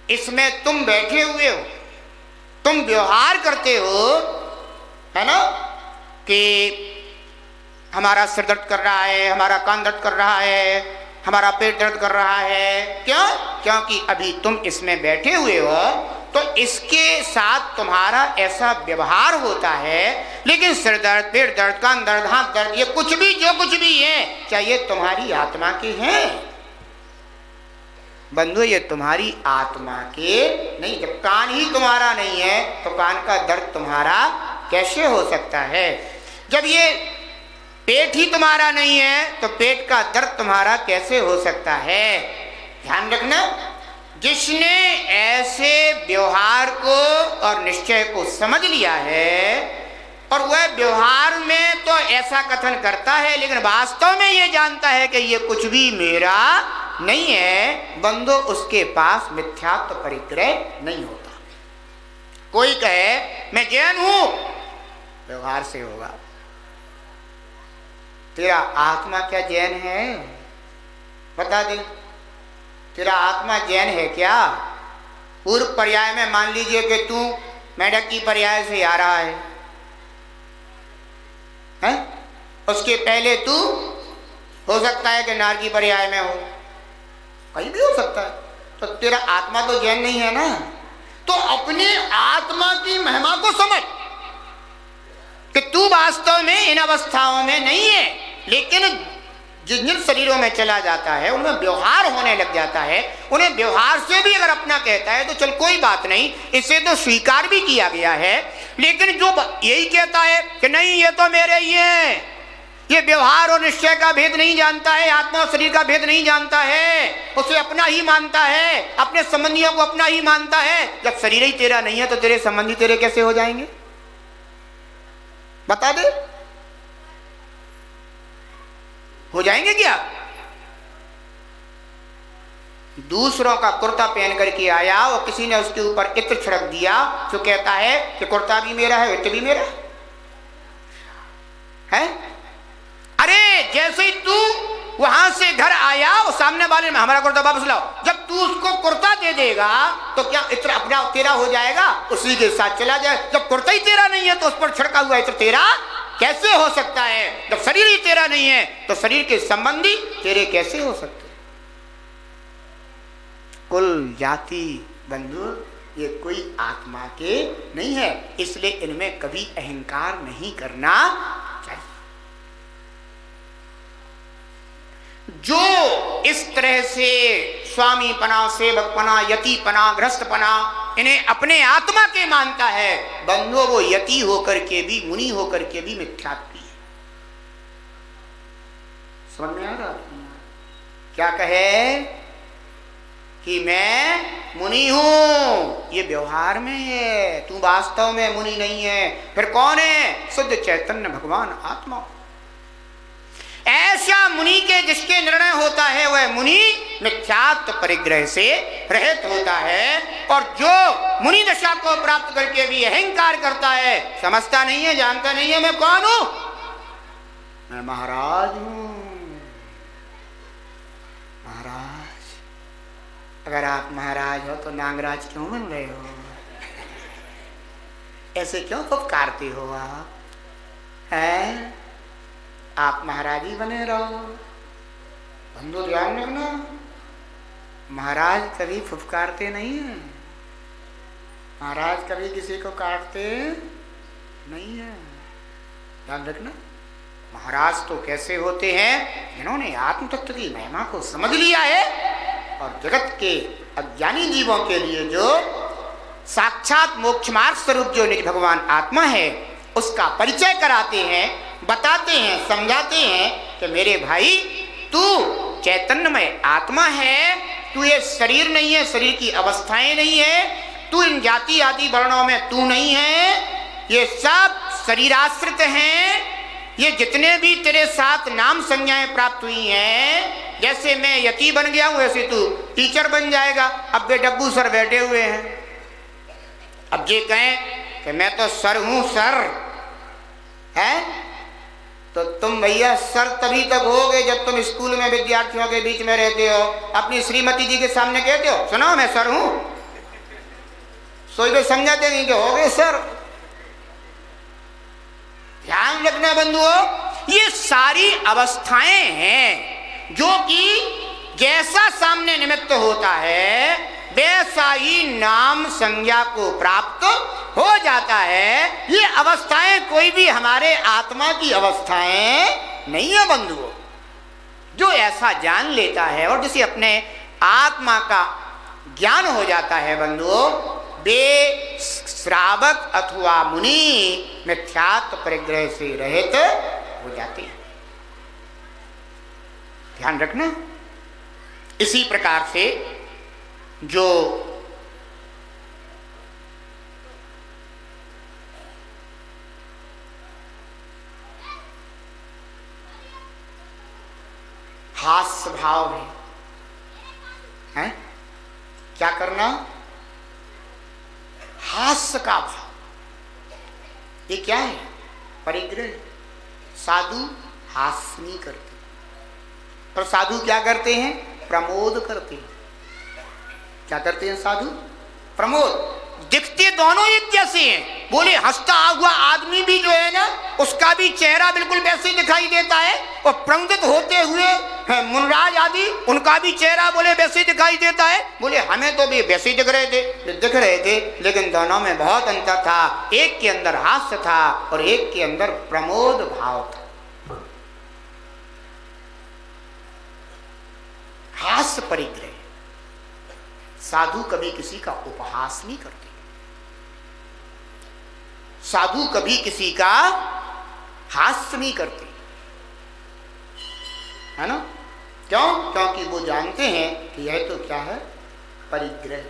इसमें तुम बैठे हुए हो, तुम व्यवहार करते हो, है ना, कि हमारा सिर दर्द कर रहा है, हमारा कान दर्द कर रहा है, हमारा पेट दर्द कर रहा है। क्यों? क्योंकि अभी तुम इसमें बैठे हुए हो, तो इसके साथ तुम्हारा ऐसा व्यवहार होता है। लेकिन सिर दर्द, पेट दर्द, कान दर्द, हाथ दर्द, ये कुछ भी, जो कुछ भी है, क्या ये तुम्हारी आत्मा के हैं? बंधु, ये तुम्हारी आत्मा के नहीं। जब कान ही तुम्हारा नहीं है तो कान का दर्द तुम्हारा कैसे हो सकता है? जब ये पेट ही तुम्हारा नहीं है तो पेट का दर्द तुम्हारा कैसे हो सकता है? ध्यान रखना, जिसने ऐसे व्यवहार को और निश्चय को समझ लिया है, और वह व्यवहार में तो ऐसा कथन करता है, लेकिन वास्तव में ये जानता है कि ये कुछ भी मेरा नहीं है, बंधु, उसके पास मिथ्यात्व परिग्रह नहीं होता। कोई कहे मैं जैन हूं, व्यवहार से होगा। तेरा आत्मा क्या जैन है? बता दे, तेरा आत्मा जैन है क्या? पूर्व पर्याय में मान लीजिए कि तू मेढक की पर्याय से आ रहा है, हैं? उसके पहले तू हो सकता है कि नार की पर्याय में हो, कहीं भी हो सकता है। तो तेरा आत्मा तो जैन नहीं है ना। तो अपने आत्मा की महिमा को समझ कि तू वास्तव में इन अवस्थाओं में नहीं है, लेकिन जिन जिन शरीरों में चला जाता है उनमें व्यवहार होने लग जाता है। उन्हें व्यवहार से भी अगर अपना कहता है तो चल कोई बात नहीं, इसे तो स्वीकार भी किया गया है। लेकिन जो यही कहता है कि नहीं ये तो मेरे ही है, ये व्यवहार और निश्चय का भेद नहीं जानता है, आत्मा और शरीर का भेद नहीं जानता है, उसे अपना ही मानता है, अपने संबंधियों को अपना ही मानता है। जब शरीर ही तेरा नहीं है तो तेरे संबंधी तेरे कैसे हो जाएंगे? बता दे, हो जाएंगे क्या? दूसरों का कुर्ता पहन करके आया और किसी ने उसके ऊपर इत्र छिड़क दिया तो कहता है कि कुर्ता भी मेरा है, इत्र भी मेरा है। अरे जैसे ही तू वहां से घर आया और सामने वाले में हमारा कुर्ता वापस लाओ, जब तू उसको कुर्ता दे देगा तो क्या इत्र अपना तेरा हो जाएगा? उसी के साथ चला जाए। जब कुर्ता ही तेरा नहीं है तो उस पर छिड़का हुआ इत्र तेरा कैसे हो सकता है? जब शरीर ही तेरा नहीं है तो शरीर के संबंधी तेरे कैसे हो सकते? कुल जाति बंधु ये कोई आत्मा के नहीं है, इसलिए इनमें कभी अहंकार नहीं करना चाहिए। जो इस तरह से स्वामीपना, सेवकपना, यतिपना, गृहस्थपना इन्हें अपने आत्मा के मानता है, बंधुओं वो यति होकर के भी, मुनि होकर के भी मिथ्यात्वी है। समझ में आ रहा? क्या कहे कि मैं मुनि हूं, ये व्यवहार में है, तू वास्तव में मुनि नहीं है। फिर कौन है? शुद्ध चैतन्य भगवान आत्मा। ऐसा मुनि के जिसके निर्णय होता है वह मुनि मिथ्यात्व परिग्रह से रहित होता है। और जो मुनि दशा को प्राप्त करके भी अहंकार करता है, समझता नहीं है, जानता नहीं है मैं कौन हूं, मैं महाराज हूं। महाराज, अगर आप महाराज हो तो नागराज क्यों बन रहे हो? ऐसे क्यों फुफकारते हो आप? हैं? आप महाराज ही बने रहो। बंधु ध्यान रखना, महाराज कभी फुफकारते नहीं है, महाराज कभी किसी को काटते नहीं है। ध्यान रखना। महाराज तो कैसे होते हैं? जिन्होंने आत्म तत्व की महिमा को समझ लिया है और जगत के अज्ञानी जीवों के लिए जो साक्षात मोक्ष मार्ग स्वरूप जो निज भगवान आत्मा है उसका परिचय कराते हैं, बताते हैं, समझाते हैं कि मेरे भाई तू चैतन्यमय आत्मा है, तू ये शरीर नहीं है, शरीर की अवस्थाएं नहीं है, तू इन जाति आदि वर्णों में तू नहीं है, ये सब शरीराश्रित हैं। ये जितने भी तेरे साथ नाम संज्ञाएं प्राप्त हुई हैं, जैसे मैं यति बन गया हूं वैसे तू टीचर बन जाएगा। अब वे डब्बू सर बैठे हुए हैं, अब ये कहें कि मैं तो सर हूं, सर है, तो तुम भैया सर तभी तक होगे जब तुम स्कूल में विद्यार्थियों के बीच में रहते हो, अपनी श्रीमती जी के सामने कहते हो सुनो मैं सर हूं, सोई वे समझा देंगे कि हो गए सर। ध्यान रखना बंधुओं, ये सारी अवस्थाएं हैं जो कि जैसा सामने निमित्त होता है वैसा ही नाम संज्ञा को प्राप्त हो जाता है। ये अवस्थाएं कोई भी हमारे आत्मा की अवस्थाएं नहीं है बंधुओं। जो ऐसा जान लेता है और जिसे अपने आत्मा का ज्ञान हो जाता है बंधुओं, वे श्रावक अथवा मुनि मिथ्यात्व परिग्रह से रहित हो जाते हैं। ध्यान रखना। इसी प्रकार से जो हास्य भाव है, क्या करना? हास्य का भाव, ये क्या है? परिग्रह। साधु हास्य नहीं करते, पर साधु क्या करते हैं? प्रमोद करते हैं। क्या करते हैं साधु? प्रमोद। दिखते दोनों एक जैसे हैं। बोले हंसता हुआ आदमी भी जो है ना, उसका भी चेहरा बिल्कुल वैसे ही दिखाई देता है, और प्रमुदित होते हुए मुनराज आदि उनका भी चेहरा बोले वैसे ही दिखाई देता है। बोले हमें तो भी वैसे ही दिख रहे थे, लेकिन दोनों में बहुत अंतर था। एक के अंदर हास्य था और एक के अंदर प्रमोद भाव था। हास्य परिग्रह। साधु कभी किसी का उपहास नहीं करते, साधु कभी किसी का हास्य नहीं करते, है ना? क्यों? क्योंकि वो जानते हैं कि यह तो क्या है? परिग्रह।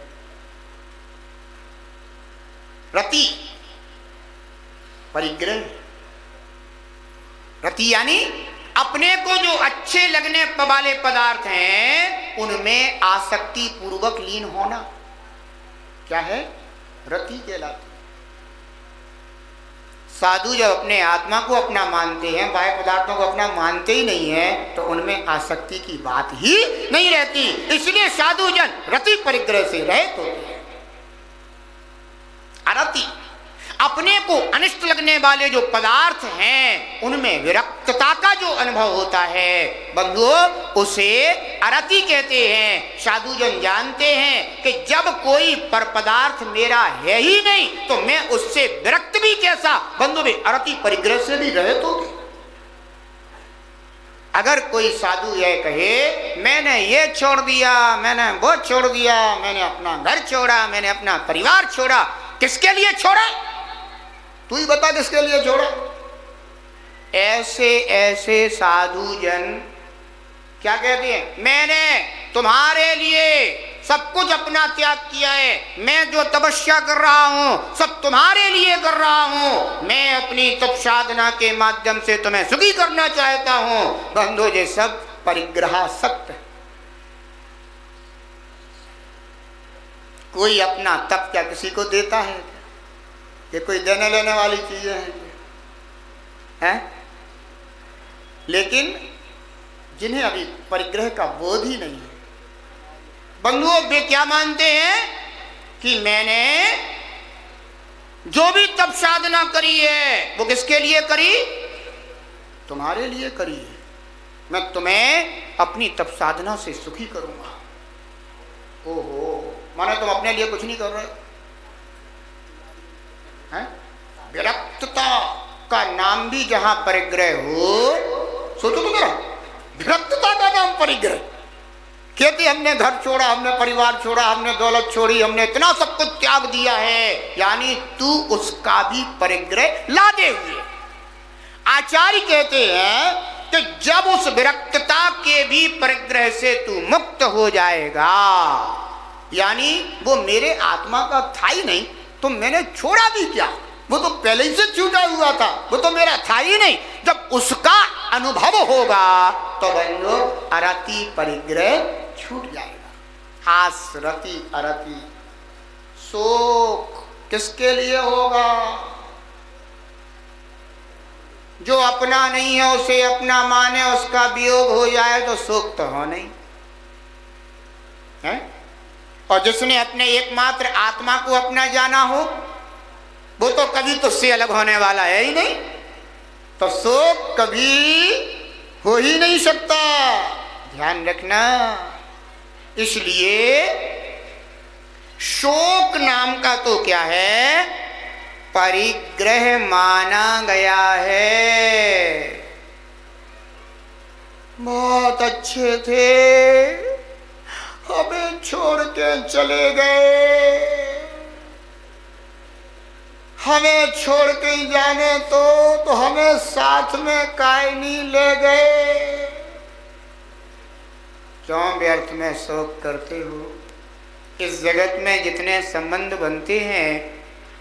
रति, परिग्रह। रति यानी अपने को जो अच्छे लगने वाले पदार्थ हैं उनमें आसक्ति पूर्वक लीन होना क्या है? रति कहलाती। साधु जब अपने आत्मा को अपना मानते हैं, बाह्य पदार्थों को अपना मानते ही नहीं है, तो उनमें आसक्ति की बात ही नहीं रहती। इसलिए साधु जन रति परिग्रह से रहित होते हैं। अरति, अपने को अनिष्ट लगने वाले जो पदार्थ हैं उनमें विरक्तता का जो अनुभव होता है बंधुओं, उसे अरति कहते हैं। साधुजन जानते हैं कि जब कोई पर पदार्थ मेरा है ही नहीं तो मैं उससे विरक्त भी कैसा, बंधु भी अरति परिग्रह से भी रहित होते। अगर कोई साधु यह कहे मैंने ये छोड़ दिया, मैंने वो छोड़ दिया, मैंने अपना घर छोड़ा, मैंने अपना परिवार छोड़ा, किसके लिए छोड़ा? तू ही बता किसके लिए छोड़ा? ऐसे ऐसे साधु जन क्या कहते हैं? मैंने तुम्हारे लिए सब कुछ अपना त्याग किया है, मैं जो तपस्या कर रहा हूं सब तुम्हारे लिए कर रहा हूं, मैं अपनी तप साधना के माध्यम से तुम्हें सुखी करना चाहता हूं। बंधु ये सब परिग्रहासक्त है। कोई अपना तप क्या किसी को देता है? ये कोई देने लेने वाली चीजें हैं? लेकिन जिन्हें अभी परिग्रह का बोध ही नहीं है बंधुओं, वे क्या मानते हैं कि मैंने जो भी तप साधना करी है वो किसके लिए करी? तुम्हारे लिए करी है। मैं तुम्हें अपनी तप साधना से सुखी करूंगा। ओहो, माने तुम अपने लिए कुछ नहीं कर रहे हैं? विरक्तता का नाम भी जहां परिग्रह हो, सोचो तो जरा, विरक्तता का नाम परिग्रह। कहते हमने घर छोड़ा, हमने परिवार छोड़ा, हमने दौलत छोड़ी, हमने इतना सब कुछ त्याग दिया है, यानी तू उसका भी परिग्रह लादे हुए। आचार्य कहते हैं कि जब उस विरक्तता के भी परिग्रह से तू मुक्त हो जाएगा, यानी वो मेरे आत्मा का था ही नहीं तो मैंने छोड़ा भी क्या, वो तो पहले ही से छूटा हुआ था, वो तो मेरा था ही नहीं। जब उसका अनुभव होगा तो बंधु अरति परिग्रह छूट जाएगा। हास रति अरति, शोक किसके लिए होगा? जो अपना नहीं है उसे अपना माने, उसका वियोग हो जाए तो शोक तो हो नहीं है। और जिसने अपने एकमात्र आत्मा को अपना जाना हो वो तो कभी तुझसे अलग होने वाला है ही नहीं, तो शोक कभी हो ही नहीं सकता। ध्यान रखना। इसलिए शोक नाम का तो क्या है? परिग्रह माना गया है। बहुत अच्छे थे, हमें छोड़ के चले गए, हमें छोड़ के जाने तो हमें साथ में काहे नहीं ले गए? क्यों व्यर्थ में शोक करते हो? इस जगत में जितने संबंध बनते हैं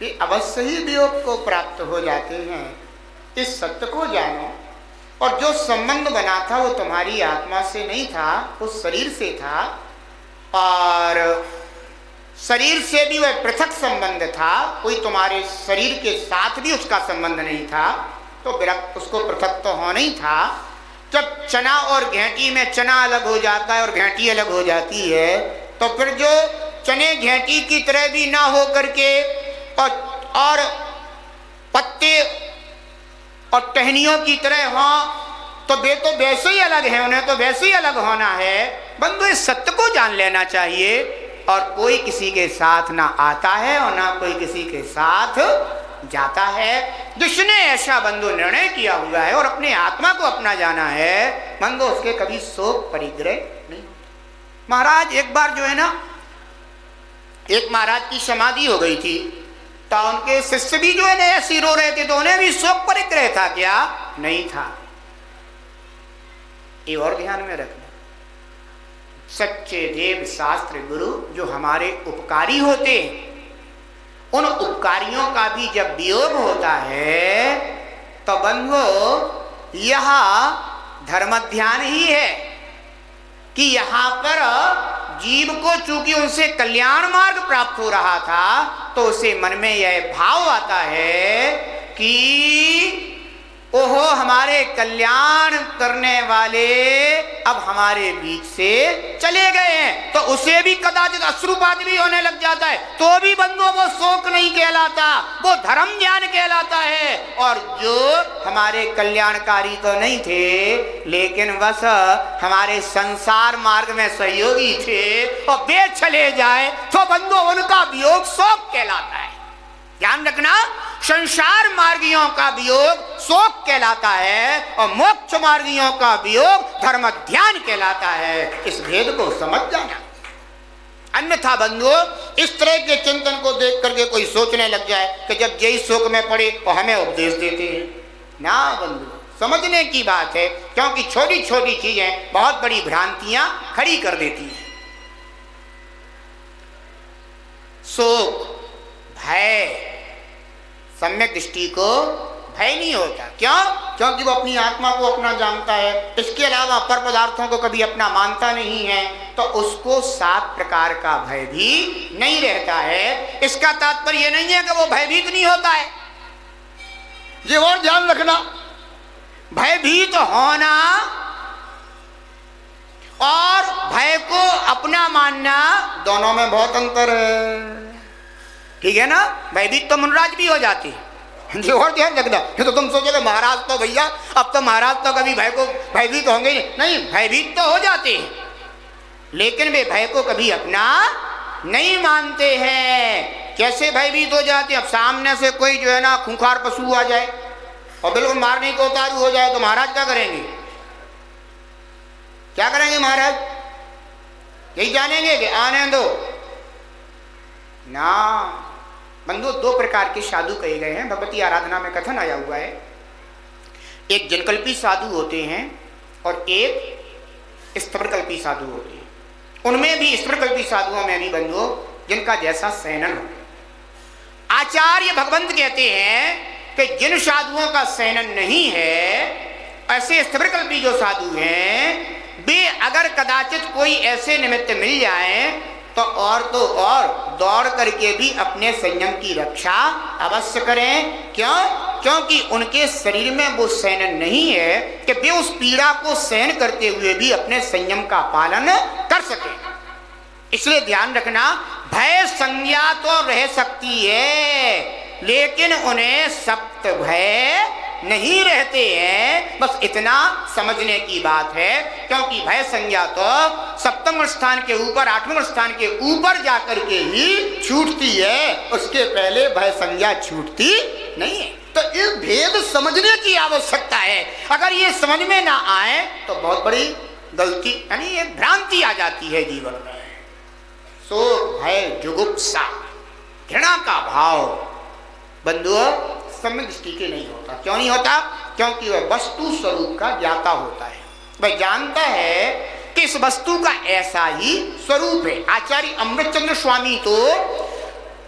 ये अवश्य ही वियोग को प्राप्त हो जाते हैं। इस सत्य को जानो। और जो संबंध बना था वो तुम्हारी आत्मा से नहीं था, उस शरीर से था, और शरीर से भी वह पृथक संबंध था, कोई तुम्हारे शरीर के साथ भी उसका संबंध नहीं था, तो विरक्त उसको पृथक तो होना ही था। जब चना और घेंटी में चना अलग हो जाता है और घेंटी अलग हो जाती है, तो फिर जो चने घेंटी की तरह भी ना हो करके और पत्ते और टहनियों की तरह हों, तो वे तो वैसे ही अलग हैं, उन्हें तो वैसे ही अलग होना है। बंधु इस सत्य को जान लेना चाहिए। और कोई किसी के साथ ना आता है और ना कोई किसी के साथ जाता है। जिसने ऐसा बंधु निर्णय किया हुआ है और अपने आत्मा को अपना जाना है, बंधु उसके कभी शोक परिग्रह नहीं। महाराज एक बार जो है ना, एक महाराज की समाधि हो गई थी, तो उनके शिष्य भी जो है ना ऐसे रो रहे थे, तो उन्हें भी शोक परिग्रह था क्या? नहीं था। ये और ध्यान में रखना। सच्चे देव शास्त्र गुरु जो हमारे उपकारी होते हैं, उन उपकारियों का भी जब वियोग होता है तो बंधुओं यह धर्म ध्यान ही है कि यहाँ पर जीव को चूंकि उनसे कल्याण मार्ग प्राप्त हो रहा था तो उसे मन में यह भाव आता है कि ओहो हमारे कल्याण करने वाले अब हमारे बीच से चले गए हैं, तो उसे भी कदाचित अश्रुपात भी होने लग जाता है, तो भी बंधुओं वो शोक नहीं कहलाता, वो धर्म ज्ञान कहलाता है। और जो हमारे कल्याणकारी तो नहीं थे लेकिन बस हमारे संसार मार्ग में सहयोगी थे और वे चले जाए तो बंधुओं उनका वियोग शोक कहलाता है। ध्यान रखना, संसार मार्गियों का वियोग शोक कहलाता है और मोक्ष मार्गियों का वियोग धर्म ध्यान कहलाता है। इस भेद को समझ जाना। अन्यथा बंधुओं इस तरह के चिंतन को देख करके कोई सोचने लग जाए कि जब यही शोक में पड़े तो हमें उपदेश देते हैं ना। बंधुओं समझने की बात है, क्योंकि छोटी छोटी चीजें बहुत बड़ी भ्रांतियां खड़ी कर देती हैं। शोक भय सम्यक दृष्टि को भय नहीं होता। क्यों? क्योंकि वो अपनी आत्मा को अपना जानता है, इसके अलावा पर पदार्थों को कभी अपना मानता नहीं है, तो उसको 7 प्रकार का भय भी नहीं रहता है। इसका तात्पर्य ये नहीं है कि वो भयभीत नहीं होता है। ये और ध्यान रखना, भयभीत होना और भय को अपना मानना दोनों में बहुत अंतर है। ठीक है ना। भयभीत तो मुनराज भी हो जाते हैं। जी और ध्यान रखना, ये तो तुम सोचोगे महाराज तो भैया अब तो महाराज तो कभी भय को भयभीत होंगे नहीं, भयभीत तो हो जाते हैं लेकिन वे भय को कभी अपना नहीं मानते हैं। कैसे भयभीत हो जाते हैं? अब सामने से कोई जो है ना खूंखार पशु आ जाए और बिल्कुल मारने को उतारू हो जाए तो महाराज क्या करेंगे? क्या करेंगे महाराज? यही जानेंगे कि आने दो ना। बंधु 2 प्रकार के साधु कहे गए हैं, भगवती आराधना में कथन आया हुआ है। एक जनकल्पी साधु होते हैं और एक स्थवरकल्पी साधु होते हैं। उनमें भी स्थवरकल्पी साधुओं में भी बंधुओं जिनका जैसा सैनन हो। आचार्य भगवंत कहते हैं कि जिन साधुओं का सैनन नहीं है, ऐसे स्थवरकल्पी जो साधु हैं वे अगर कदाचित कोई ऐसे निमित्त मिल जाए तो और दौड़ करके भी अपने संयम की रक्षा अवश्य करें। क्यों? क्योंकि उनके शरीर में वो सैनन नहीं है कि वे उस पीड़ा को सहन करते हुए भी अपने संयम का पालन कर सके। इसलिए ध्यान रखना, भय संज्ञा तो रह सकती है लेकिन उन्हें सप्त भय नहीं रहते हैं। बस इतना समझने की बात है, क्योंकि भय संज्ञा तो 7वें स्थान के ऊपर 8वें स्थान के ऊपर जाकर के ही छूटती है, उसके पहले भय संज्ञा छूटती नहीं है। तो इस भेद समझने की आवश्यकता है। अगर ये समझ में ना आए तो बहुत बड़ी गलती यानी एक भ्रांति आ जाती है जीवन में। शोक भय जुगुप्सा घृणा का भाव बंधुओं सम्यक दृष्टि के नहीं होता। क्यों नहीं होता? क्योंकि वह वस्तु स्वरूप का ज्ञाता होता है। वह जानता है कि इस वस्तु का ऐसा ही स्वरूप है। आचार्य अमृतचंद्र स्वामी तो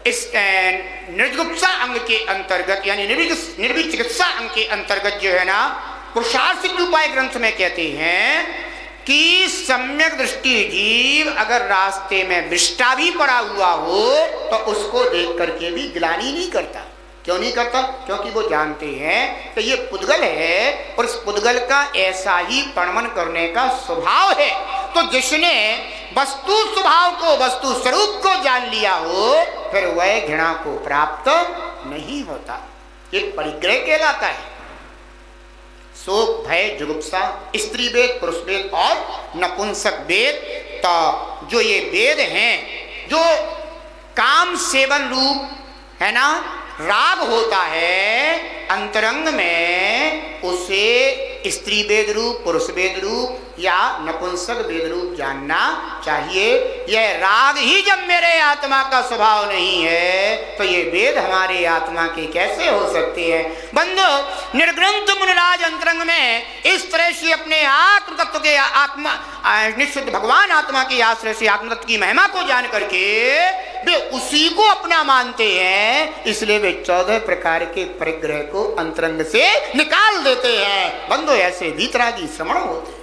इस निर्जुगुप्सा अंग के अंतर्गत यानी निर्भीक चिकित्सा अंग के अंतर्गत जो है ना पुरुषार्थ सिद्ध उपाय ग्रंथ में कहते हैं कि सम्यक दृष्टि जीव अगर रास्ते में विष्टा भी पड़ा हुआ हो तो उसको देख करके भी ग्लानि नहीं करता। क्यों नहीं करता? क्योंकि वो जानते हैं कि ये पुद्गल है और इस पुद्गल का ऐसा ही प्रणमन करने का स्वभाव है। तो जिसने वस्तु स्वभाव को वस्तु स्वरूप को जान लिया हो फिर वह घृणा को प्राप्त नहीं होता। एक परिग्रह कहलाता है। शोक भय जुगुप्सा स्त्री वेद पुरुष वेद और नपुंसक वेद। तो जो ये वेद हैं जो काम सेवन रूप है ना राग होता है अंतरंग में, उसे स्त्री वेद रूप पुरुष वेद रूप या नपुंसक वेद रूप जानना चाहिए। यह राग ही जब मेरे आत्मा का स्वभाव नहीं है तो ये वेद हमारे आत्मा के कैसे हो सकते हैं? बंधु निर्ग्रंथ मुनिराज अंतरंग में इस तरह से अपने आत्म तत्व के आत्मा निश्चित भगवान आत्मा के आश्रय से आत्म तत्व की महिमा को जान करके वे उसी को अपना मानते हैं। इसलिए वे 14 प्रकार के परिग्रह को अंतरंग से निकाल देते हैं। बंधु ऐसे भीतरागी श्रवण होते हैं।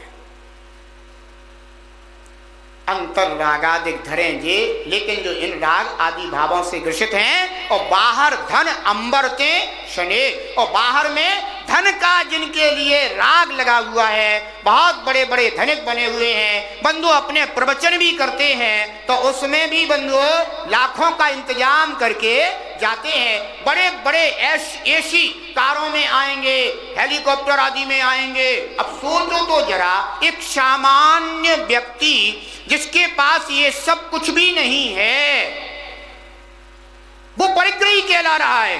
अंतर रागादिक धरें जे, लेकिन जो इन राग आदि भावों से ग्रसित हैं और बाहर धन अंबरते शने, और बाहर में धन का जिनके लिए राग लगा हुआ है, बहुत बड़े बड़े धनिक बने हुए हैं, बंधु अपने प्रवचन भी करते हैं तो उसमें भी बंधु लाखों का इंतजाम करके जाते हैं, बड़े बड़े एसी कारों में आएंगे, हेलीकॉप्टर आदि में आएंगे। अब सोचो तो जरा, एक सामान्य व्यक्ति जिसके पास ये सब कुछ भी नहीं है वो परिग्रही कहला रहा है,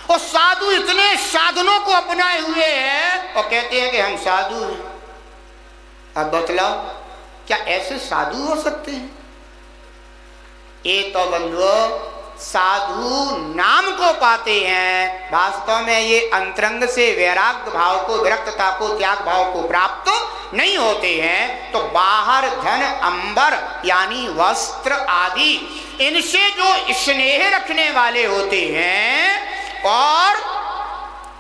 और साधु इतने साधनों को अपनाए हुए हैं और कहते हैं कि हम साधु हैं। अब बतलाओ, क्या ऐसे साधु हो सकते हैं? ये तो बंधुओं साधु नाम को पाते हैं, वास्तव में ये अंतरंग से वैराग्य भाव को, विरक्तता को, त्याग भाव को प्राप्त नहीं होते हैं। तो बाहर धन अंबर यानी वस्त्र आदि इनसे जो स्नेह रखने वाले होते हैं और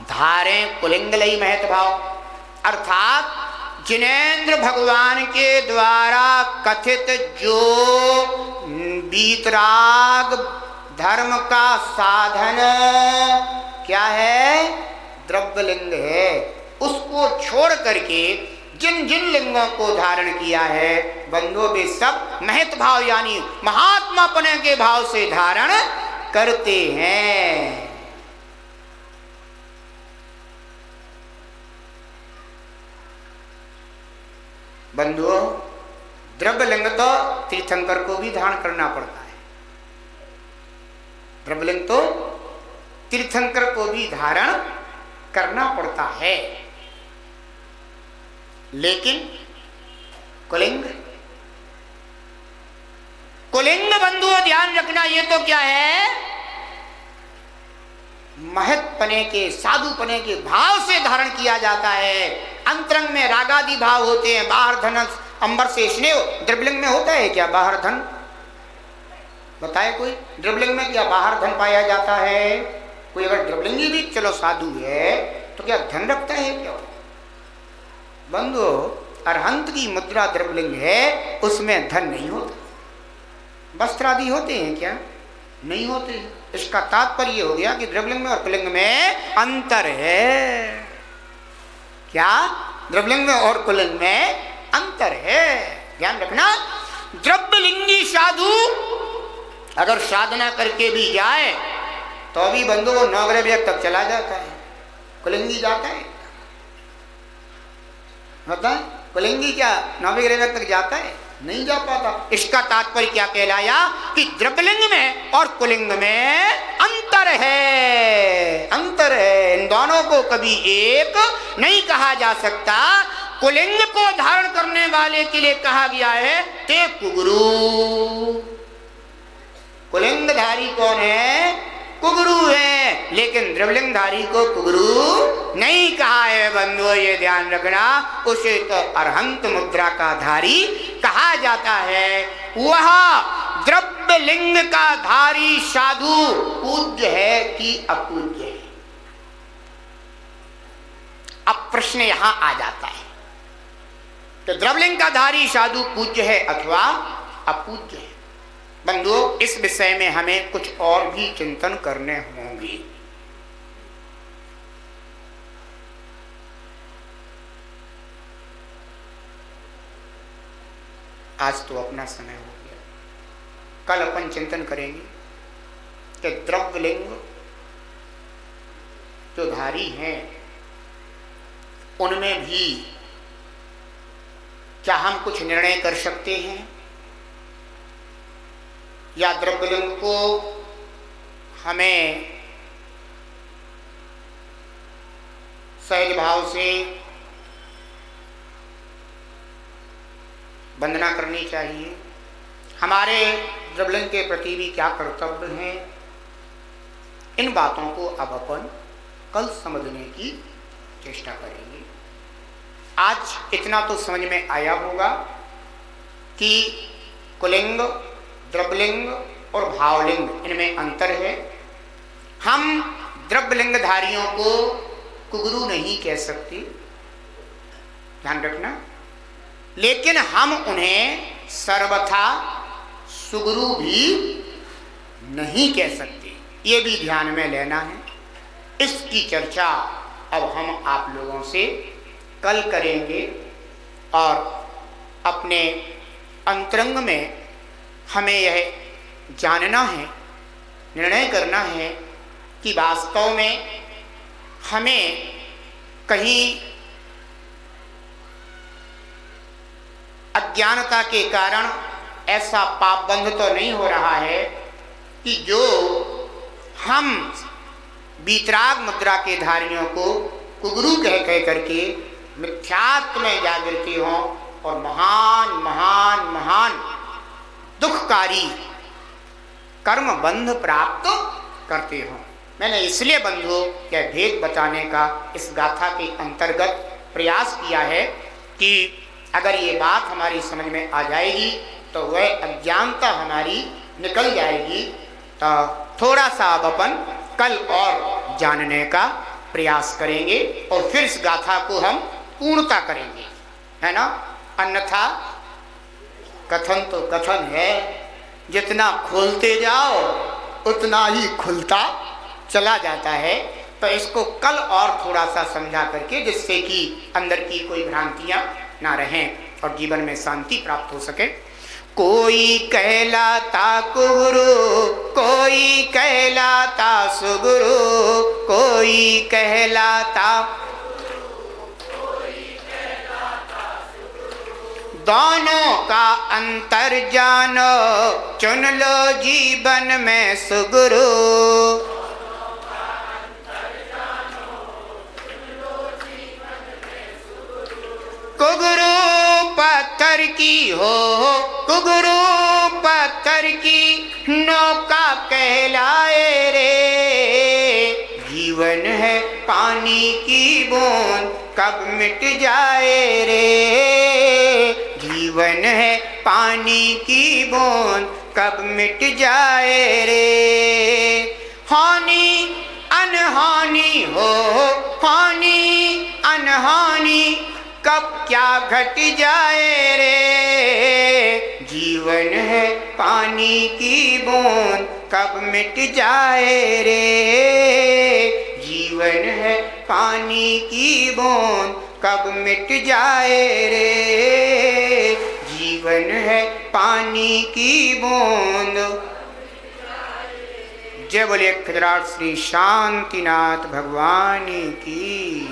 धारें पुलिंग लई महत भाव, अर्थात जिनेंद्र भगवान के द्वारा कथित जो बीतराग धर्म का साधन क्या है, द्रव्यलिंग है, उसको छोड़ करके जिन जिन लिंगों को धारण किया है बंधुओं वे सब महत भाव यानी महात्मापने के भाव से धारण करते हैं। बंधुओं द्रव्यलिंग तो तीर्थंकर को भी धारण करना पड़ता है, द्रव्यलिंग तो तीर्थंकर को भी धारण करना पड़ता है, लेकिन कुलिंग बंधुओं ध्यान रखना, ये तो क्या है, महत्पने के साधुपने के भाव से धारण किया जाता है। अंतरंग में रागादि भाव होते हैं, बाहर धन अंबर से स्नेह। द्रव्यलिंग में होता है क्या बाहर धन? बताए कोई, द्रव्यलिंग में क्या बाहर धन पाया जाता है? कोई अगर द्रव्यलिंगी भी चलो साधु है तो क्या धन रखता है क्या? बंधु अरहंत की मुद्रा द्रव्यलिंग है, उसमें धन नहीं होता। वस्त्र आदि होते हैं क्या? नहीं होते। इसका तात्पर्य हो गया कि द्रव्यलिंग में और पुलिंग में अंतर है। क्या? द्रव्यलिंग में और पुलिंग में अंतर है, ध्यान रखना। द्रव्यलिंगी साधु अगर साधना करके भी जाए तो भी बंधु वो 9 ग्रह तक चला जाता है, कुलिंगी जाता है, होता है? कुलिंगी क्या 9 ग्रह तक जाता है? नहीं जा पाता। इसका तात्पर्य क्या कहलाया कि द्रव्यलिंग में और कुलिंग में अंतर है, अंतर है। इन दोनों को कभी एक नहीं कहा जा सकता। कुलिंग को धारण करने वाले के लिए कहा गया है ते कुगुरु। कुलिंगधारी कौन है? कुगुरु है, लेकिन द्रव्यलिंगधारी को कुगुरु नहीं कहा है। बंधुओं ये ध्यान रखना, उसे तो अरहंत मुद्रा का धारी कहा जाता है। वह द्रव्यलिंग का धारी साधु पूज्य है कि अपूज्य है? अब प्रश्न यहां आ जाता है, तो द्रव्यलिंग का धारी साधु पूज्य है अथवा अपूज्य है? बंधुओं इस विषय में हमें कुछ और भी चिंतन करने होंगे। आज तो अपना समय हो गया, कल अपन चिंतन करेंगे कि द्रव्यलिंग जो धारी हैं उनमें भी क्या हम कुछ निर्णय कर सकते हैं, या द्रव्यलिंग को हमें सहज भाव से वंदना करनी चाहिए? हमारे द्रव्यलिंग के प्रति भी क्या कर्तव्य हैं? इन बातों को अब अपन कल समझने की चेष्टा करेंगे। आज इतना तो समझ में आया होगा कि कुलिंग, द्रव्यलिंग और भावलिंग इनमें अंतर है। हम द्रव्यलिंगधारियों को कुगुरु नहीं कह सकते, ध्यान रखना, लेकिन हम उन्हें सर्वथा सुगुरु भी नहीं कह सकते। ये भी ध्यान में लेना है। इसकी चर्चा अब हम आप लोगों से कल करेंगे और अपने अंतरंग में हमें यह जानना है, निर्णय करना है कि वास्तव में हमें कहीं अज्ञानता के कारण ऐसा पाप बंध तो नहीं हो रहा है कि जो हम वीतराग मुद्रा के धारियों को कुगुरु कह करके मिथ्यात्व में जागृति हों और महान महान महान दुखकारी कर्म बंध प्राप्त करते हों। मैंने इसलिए बंधु यह भेद बताने का इस गाथा के अंतर्गत प्रयास किया है कि अगर ये बात हमारी समझ में आ जाएगी तो वह अज्ञानता हमारी निकल जाएगी। तो थोड़ा सा अब अपन कल और जानने का प्रयास करेंगे और फिर इस गाथा को हम पूर्णता करेंगे, है ना। अन्यथा कथन तो कथन है, जितना खोलते जाओ उतना ही खुलता चला जाता है। तो इसको कल और थोड़ा सा समझा करके, जिससे कि अंदर की कोई भ्रांतियां ना रहें और जीवन में शांति प्राप्त हो सके। कोई कहलाता कुगुरु, कोई कहलाता सुगुरु, कोई कहलाता दोनों का अंतर जानो, चुन लो जीवन में सुगुरु। कुगुरु पत्थर की हो, कुगुरु पत्थर की नौका कहलाए रे। जीवन है पानी की बूंद कब मिट जाए रे। जीवन है पानी की बूंद कब मिट जाए रे। हानि अनहानि हो, हानि अनहानि कब क्या घट जाए रे। जीवन है पानी की बूंद कब मिट जाए रे। जीवन है पानी की बूंद कब मिट जाए रे। जीवन है पानी की बूंद। जय बोले खजराट श्री शांतिनाथ भगवान की।